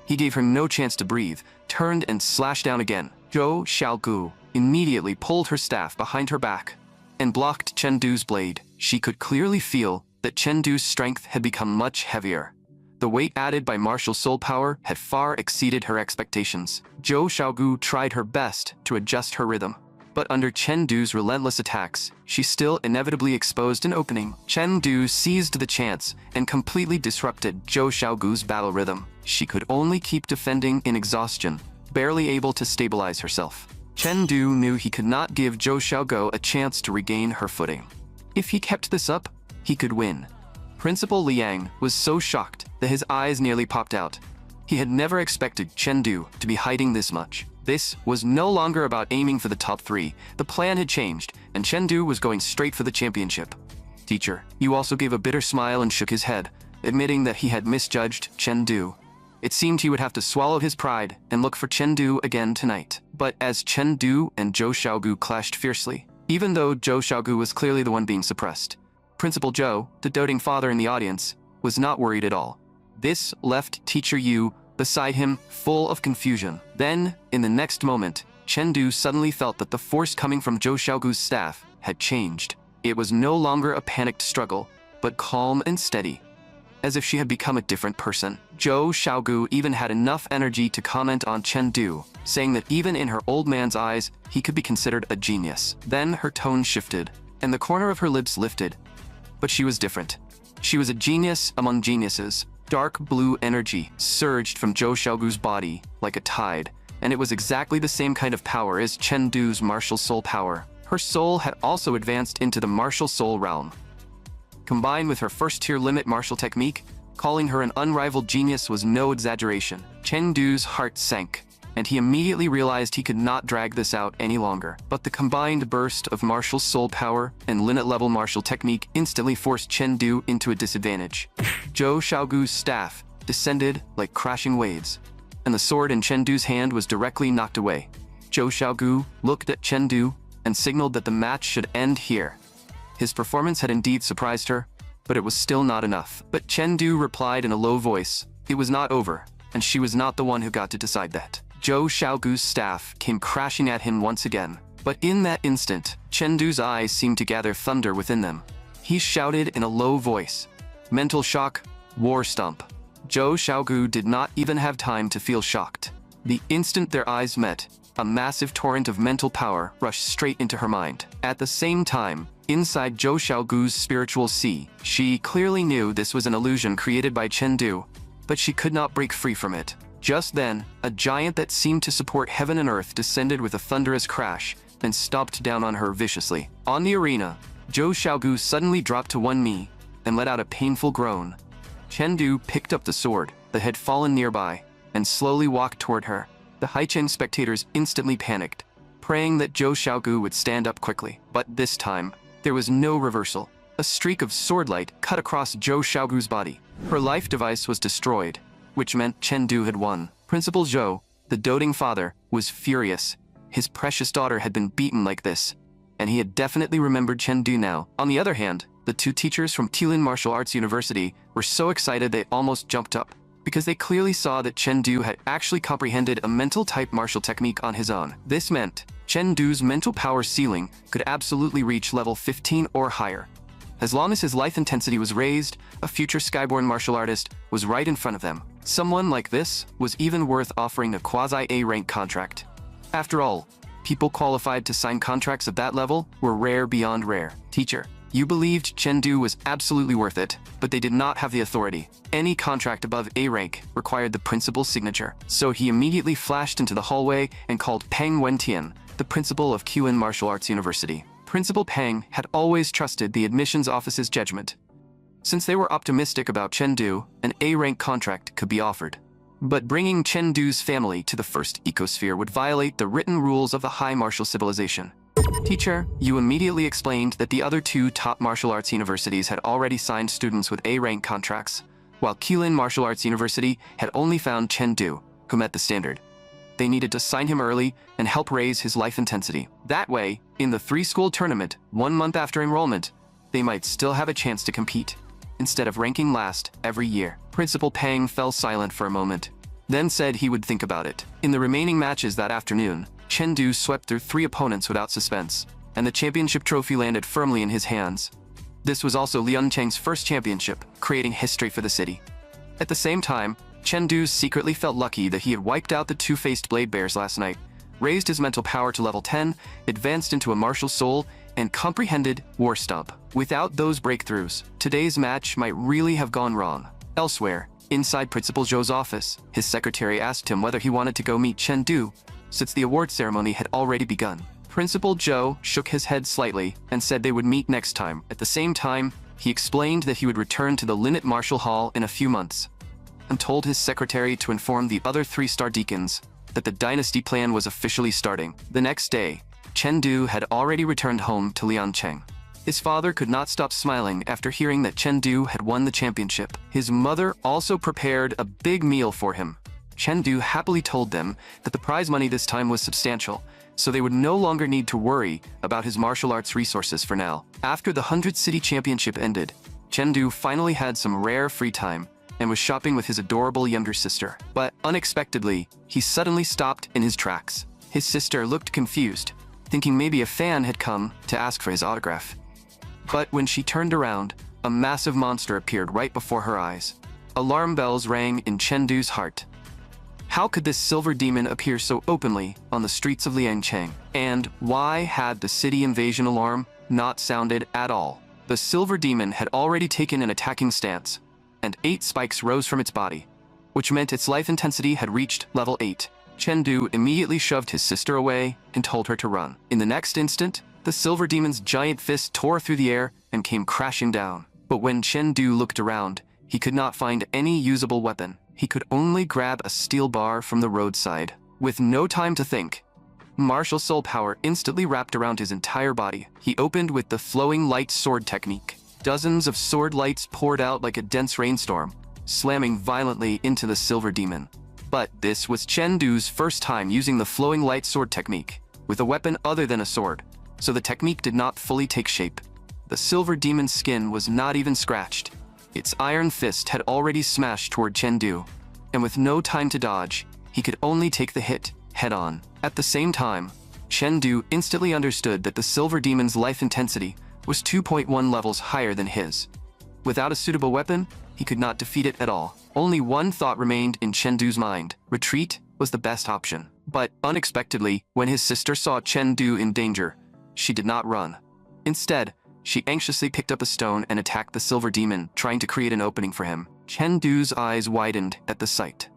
He gave her no chance to breathe, turned and slashed down again. Zhou Xiaogu immediately pulled her staff behind her back and blocked Chengdu's blade. She could clearly feel that Chengdu's strength had become much heavier. The weight added by martial soul power had far exceeded her expectations. Zhou Xiaogu tried her best to adjust her rhythm, But under Chen Du's relentless attacks, she still inevitably exposed an opening. Chen Du seized the chance and completely disrupted Zhou Xiaogu's battle rhythm. She could only keep defending in exhaustion, barely able to stabilize herself. Chen Du knew he could not give Zhou Xiaogu a chance to regain her footing. If he kept this up, he could win. Principal Liang was so shocked that his eyes nearly popped out. He had never expected Chen Du to be hiding this much. This was no longer about aiming for the top 3. The plan had changed, and Chen Du was going straight for the championship. Teacher, Yu also gave a bitter smile and shook his head, admitting that he had misjudged Chen Du. It seemed he would have to swallow his pride and look for Chen Du again tonight. But as Chen Du and Zhou Xiaogu clashed fiercely, even though Zhou Xiaogu was clearly the one being suppressed, Principal Zhou, the doting father in the audience, was not worried at all. This left Teacher Yu beside him, full of confusion. Then, in the next moment, Chen Du suddenly felt that the force coming from Zhou Xiaogu's staff had changed. It was no longer a panicked struggle, but calm and steady, as if she had become a different person. Zhou Xiaogu even had enough energy to comment on Chen Du, saying that even in her old man's eyes, he could be considered a genius. Then her tone shifted, and the corner of her lips lifted. But she was different. She was a genius among geniuses. Dark blue energy surged from Zhou Xiaogu's body like a tide, and it was exactly the same kind of power as Chen Du's martial soul power. Her soul had also advanced into the martial soul realm. Combined with her first-tier limit martial technique, calling her an unrivaled genius was no exaggeration. Chen Du's heart sank, and he immediately realized he could not drag this out any longer. But the combined burst of martial soul power and limit-level martial technique instantly forced Chen Du into a disadvantage. Zhou Xiaogu's staff descended like crashing waves, and the sword in Chen Du's hand was directly knocked away. Zhou Xiaogu looked at Chen Du and signaled that the match should end here. His performance had indeed surprised her, but it was still not enough. But Chen Du replied in a low voice, it was not over, and she was not the one who got to decide that. Zhou Xiaogu's staff came crashing at him once again. But in that instant, Chen Du's eyes seemed to gather thunder within them. He shouted in a low voice, mental shock, war stomp. Zhou Xiaogu did not even have time to feel shocked. The instant their eyes met, a massive torrent of mental power rushed straight into her mind. At the same time, inside Zhou Xiaogu's spiritual sea, she clearly knew this was an illusion created by Chen Du, but she could not break free from it. Just then, a giant that seemed to support heaven and earth descended with a thunderous crash and stomped down on her viciously. On the arena, Zhou Xiaogu suddenly dropped to one knee and let out a painful groan. Chen Du picked up the sword that had fallen nearby and slowly walked toward her. The Haichen spectators instantly panicked, praying that Zhou Xiaogu would stand up quickly. But this time, there was no reversal. A streak of swordlight cut across Zhou Xiaogu's body. Her life device was destroyed, which meant Chen Du had won. Principal Zhou, the doting father, was furious. His precious daughter had been beaten like this, and he had definitely remembered Chen Du now. On the other hand, the two teachers from Tilin Martial Arts University were so excited they almost jumped up, because they clearly saw that Chen Du had actually comprehended a mental-type martial technique on his own. This meant Chen Du's mental power ceiling could absolutely reach level 15 or higher. As long as his life intensity was raised, a future skyborn martial artist was right in front of them. Someone like this was even worth offering a quasi-A rank contract. After all, people qualified to sign contracts of that level were rare beyond rare. Teacher, you believed Chen Du was absolutely worth it, but they did not have the authority. Any contract above A rank required the principal's signature. So he immediately flashed into the hallway and called Peng Wentian, the principal of Qin Martial Arts University. Principal Peng had always trusted the admissions office's judgment. Since they were optimistic about Chen Du, an A-rank contract could be offered. But bringing Chen Du's family to the first ecosphere would violate the written rules of the high martial civilization. Teacher, you immediately explained that the other two top martial arts universities had already signed students with A-rank contracts, while Qilin Martial Arts University had only found Chen Du, who met the standard. They needed to sign him early and help raise his life intensity. That way, in the three-school tournament, 1 month after enrollment, they might still have a chance to compete, instead of ranking last every year. Principal Peng fell silent for a moment, then said he would think about it. In the remaining matches that afternoon, Chen Du swept through 3 opponents without suspense, and the championship trophy landed firmly in his hands. This was also Lian Cheng's first championship, creating history for the city. At the same time, Chen Du secretly felt lucky that he had wiped out the two-faced blade bears last night, raised his mental power to level 10, advanced into a martial soul, and comprehended War Stomp. Without those breakthroughs, today's match might really have gone wrong. Elsewhere, inside Principal Zhou's office, his secretary asked him whether he wanted to go meet Chen Du, since the award ceremony had already begun. Principal Zhou shook his head slightly and said they would meet next time. At the same time, he explained that he would return to the Linnet Martial Hall in a few months, and told his secretary to inform the other 3-star deacons that the dynasty plan was officially starting. The next day, Chen Du had already returned home to Liancheng. His father could not stop smiling after hearing that Chen Du had won the championship. His mother also prepared a big meal for him. Chen Du happily told them that the prize money this time was substantial, so they would no longer need to worry about his martial arts resources for now. After the 100 City Championship ended, Chen Du finally had some rare free time and was shopping with his adorable younger sister. But unexpectedly, he suddenly stopped in his tracks. His sister looked confused, thinking maybe a fan had come to ask for his autograph. But when she turned around, a massive monster appeared right before her eyes. Alarm bells rang in Chen Du's heart. How could this silver demon appear so openly on the streets of Liancheng? And why had the city invasion alarm not sounded at all? The silver demon had already taken an attacking stance, and 8 spikes rose from its body, which meant its life intensity had reached level 8. Chen Du immediately shoved his sister away and told her to run. In the next instant, the silver demon's giant fist tore through the air and came crashing down. But when Chen Du looked around, he could not find any usable weapon. He could only grab a steel bar from the roadside. With no time to think, martial soul power instantly wrapped around his entire body. He opened with the flowing light sword technique. Dozens of sword lights poured out like a dense rainstorm, slamming violently into the silver demon. But this was Chen Du's first time using the flowing light sword technique, with a weapon other than a sword, so the technique did not fully take shape. The silver demon's skin was not even scratched. Its iron fist had already smashed toward Chen Du, and with no time to dodge, he could only take the hit head-on. At the same time, Chen Du instantly understood that the silver demon's life intensity was 2.1 levels higher than his. Without a suitable weapon, he could not defeat it at all. Only one thought remained in Chen Du's mind. Retreat was the best option. But unexpectedly, when his sister saw Chen Du in danger, she did not run. Instead, she anxiously picked up a stone and attacked the silver demon, trying to create an opening for him. Chen Du's eyes widened at the sight.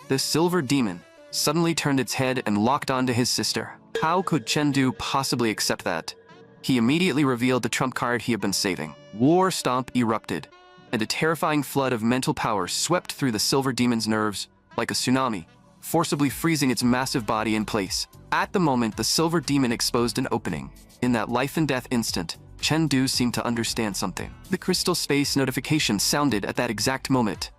The silver demon suddenly turned its head and locked onto his sister. How could Chen Du possibly accept that? He immediately revealed the trump card he had been saving. War Stomp erupted, and a terrifying flood of mental power swept through the silver demon's nerves like a tsunami, forcibly freezing its massive body in place. At the moment the silver demon exposed an opening, in that life-and-death instant, Chen Du seemed to understand something. The crystal space notification sounded at that exact moment.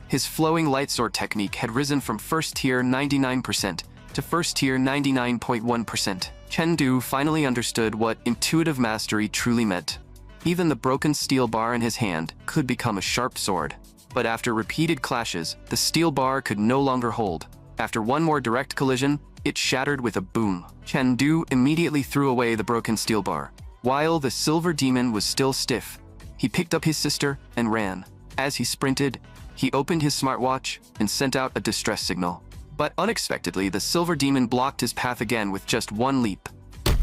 His flowing light sword technique had risen from first tier 99% to first tier 99.1%. Chen Du finally understood what intuitive mastery truly meant. Even the broken steel bar in his hand could become a sharp sword. But after repeated clashes, the steel bar could no longer hold. After one more direct collision, it shattered with a boom. Chen Du immediately threw away the broken steel bar. While the silver demon was still stiff, he picked up his sister and ran. As he sprinted, he opened his smartwatch and sent out a distress signal. But unexpectedly, the silver demon blocked his path again with just one leap.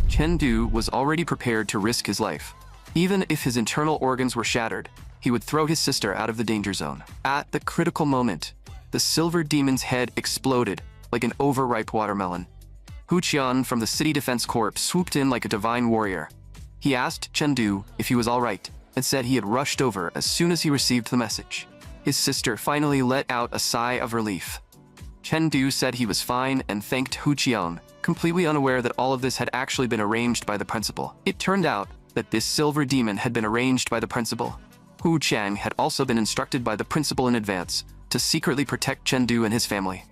Chen Du was already prepared to risk his life. Even if his internal organs were shattered, he would throw his sister out of the danger zone. At the critical moment, the silver demon's head exploded like an overripe watermelon. Hu Qian from the City Defense Corps swooped in like a divine warrior. He asked Chen Du if he was all right, and said he had rushed over as soon as he received the message. His sister finally let out a sigh of relief. Chen Du said he was fine and thanked Hu Qian, completely unaware that all of this had actually been arranged by the principal. It turned out that this silver demon had been arranged by the principal. Hu Qian had also been instructed by the principal in advance to secretly protect Chen Du and his family.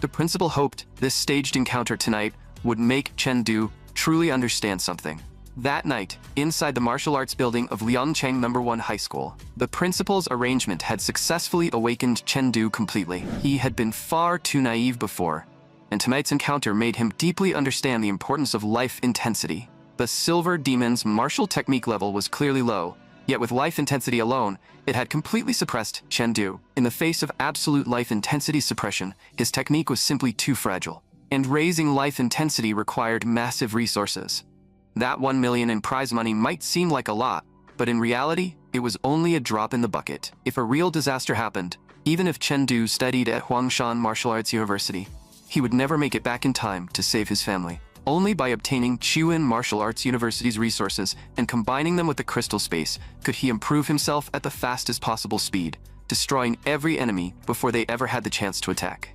The principal hoped this staged encounter tonight would make Chen Du truly understand something. That night, inside the martial arts building of Liangcheng No. 1 High School, the principal's arrangement had successfully awakened Chen Du completely. He had been far too naive before, and tonight's encounter made him deeply understand the importance of life intensity. The silver demon's martial technique level was clearly low, yet with life intensity alone, it had completely suppressed Chen Du. In the face of absolute life intensity suppression, his technique was simply too fragile. And raising life intensity required massive resources. That 1 million in prize money might seem like a lot, but in reality, it was only a drop in the bucket. If a real disaster happened, even if Chen Du studied at Huangshan Martial Arts University, he would never make it back in time to save his family. Only by obtaining Chuan Martial Arts University's resources and combining them with the crystal space could he improve himself at the fastest possible speed, destroying every enemy before they ever had the chance to attack.